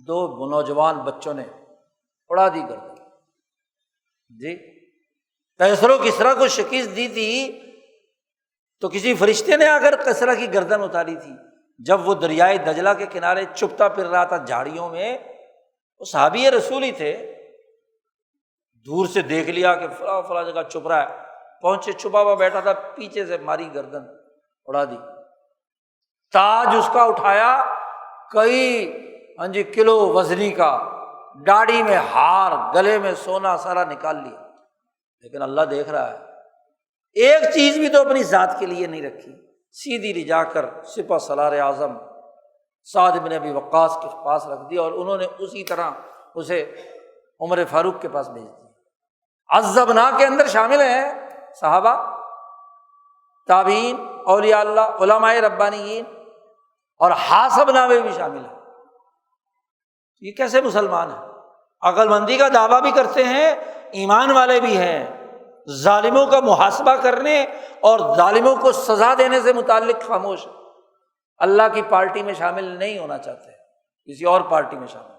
دو نوجوان بچوں نے اڑا دی گردن جی۔ قیصر و کسریٰ کو شکست دی تھی تو کسی فرشتے نے اگر کسریٰ کی گردن اتاری تھی، جب وہ دریائے دجلہ کے کنارے چپتا پھر رہا تھا جھاڑیوں میں، وہ صحابی رسول ہی تھے، دور سے دیکھ لیا کہ فلاں فلاں جگہ چھپ رہا ہے، پہنچے، چھپا ہوا بیٹھا تھا، پیچھے سے ماری گردن اڑا دی، تاج اس کا اٹھایا کئی کلو وزنی کا، داڑھی میں ہار، گلے میں سونا سارا نکال لیا، لیکن اللہ دیکھ رہا ہے، ایک چیز بھی تو اپنی ذات کے لیے نہیں رکھی، سیدھی لے جا کر سپہ سالار اعظم سعد بن ابی وقاص کے پاس رکھ دیا، اور انہوں نے اسی طرح اسے عمر فاروق کے پاس بھیج دیا۔ عذبنا کے اندر شامل ہیں صحابہ، تابعین، اولیاء اللہ، علماء ربانیین، اور حاسبنا میں بھی شامل ہے۔ یہ کیسے مسلمان ہیں؟ عقل مندی کا دعویٰ بھی کرتے ہیں، ایمان والے بھی ہیں، ظالموں کا محاسبہ کرنے اور ظالموں کو سزا دینے سے متعلق خاموش ہے، اللہ کی پارٹی میں شامل نہیں ہونا چاہتے، کسی اور پارٹی میں شامل۔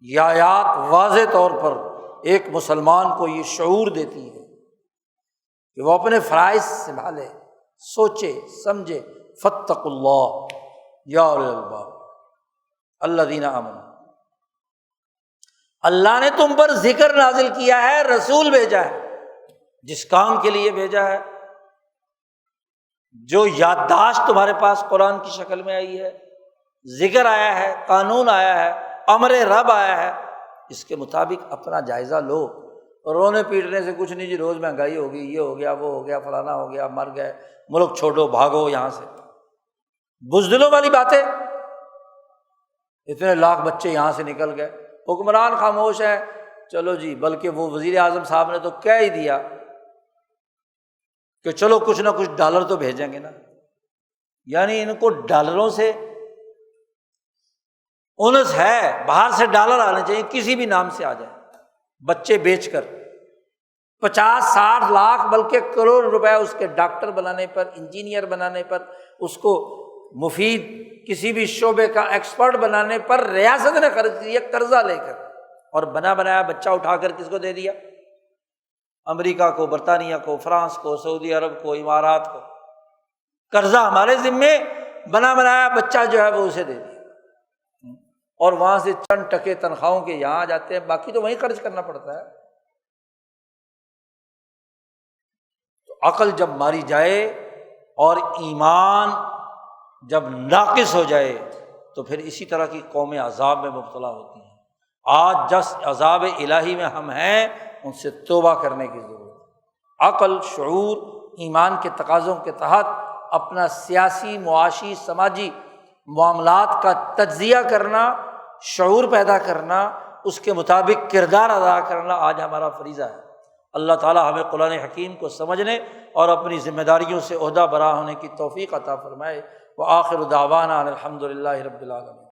یہ آیات واضح طور پر ایک مسلمان کو یہ شعور دیتی ہے کہ وہ اپنے فرائض سنبھالے، سوچے سمجھے۔ فاتقوا اللہ یا اولی الالباب الذین آمنوا، اللہ نے تم پر ذکر نازل کیا ہے، رسول بھیجا ہے، جس کام کے لیے بھیجا ہے، جو یادداشت تمہارے پاس قرآن کی شکل میں آئی ہے، ذکر آیا ہے، قانون آیا ہے، امر رب آیا ہے، اس کے مطابق اپنا جائزہ لو۔ رونے پیٹنے سے کچھ نہیں جی، روز مہنگائی ہوگی، یہ ہو گیا، وہ ہو گیا، فلانا ہو گیا، مر گئے، ملک چھوڑو، بھاگو یہاں سے، بزدلوں والی باتیں۔ اتنے لاکھ بچے یہاں سے نکل گئے، حکمران خاموش ہے، چلو جی، بلکہ وہ وزیر اعظم صاحب نے تو کہہ ہی دیا کہ چلو کچھ نہ کچھ ڈالر تو بھیجیں گے نا، یعنی ان کو ڈالروں سے انس ہے، باہر سے ڈالر آنے چاہیے، کسی بھی نام سے آ جائے، بچے بیچ کر 50-60 لاکھ بلکہ کروڑ روپے اس کے ڈاکٹر بنانے پر، انجینئر بنانے پر، اس کو مفید کسی بھی شعبے کا ایکسپرٹ بنانے پر ریاست نے خرچ کیا قرضہ لے کر، اور بنا بنایا بچہ اٹھا کر کس کو دے دیا؟ امریکہ کو، برطانیہ کو، فرانس کو، سعودی عرب کو، امارات کو۔ قرضہ ہمارے ذمے، بنا بنایا بچہ جو ہے وہ اسے دے دیا، اور وہاں سے چند ٹکے تنخواہوں کے یہاں آ جاتے ہیں، باقی تو وہیں خرچ کرنا پڑتا ہے۔ تو عقل جب ماری جائے اور ایمان جب ناقص ہو جائے تو پھر اسی طرح کی قومیں عذاب میں مبتلا ہوتی ہیں۔ آج جس عذاب الہی میں ہم ہیں، ان سے توبہ کرنے کی ضرورت ہے۔ عقل، شعور، ایمان کے تقاضوں کے تحت اپنا سیاسی، معاشی، سماجی معاملات کا تجزیہ کرنا، شعور پیدا کرنا، اس کے مطابق کردار ادا کرنا آج ہمارا فریضہ ہے۔ اللہ تعالیٰ ہمیں قرآن حکیم کو سمجھنے اور اپنی ذمہ داریوں سے عہدہ برا ہونے کی توفیق عطا فرمائے۔ وآخر دعوانا الحمد للہ رب العالمین۔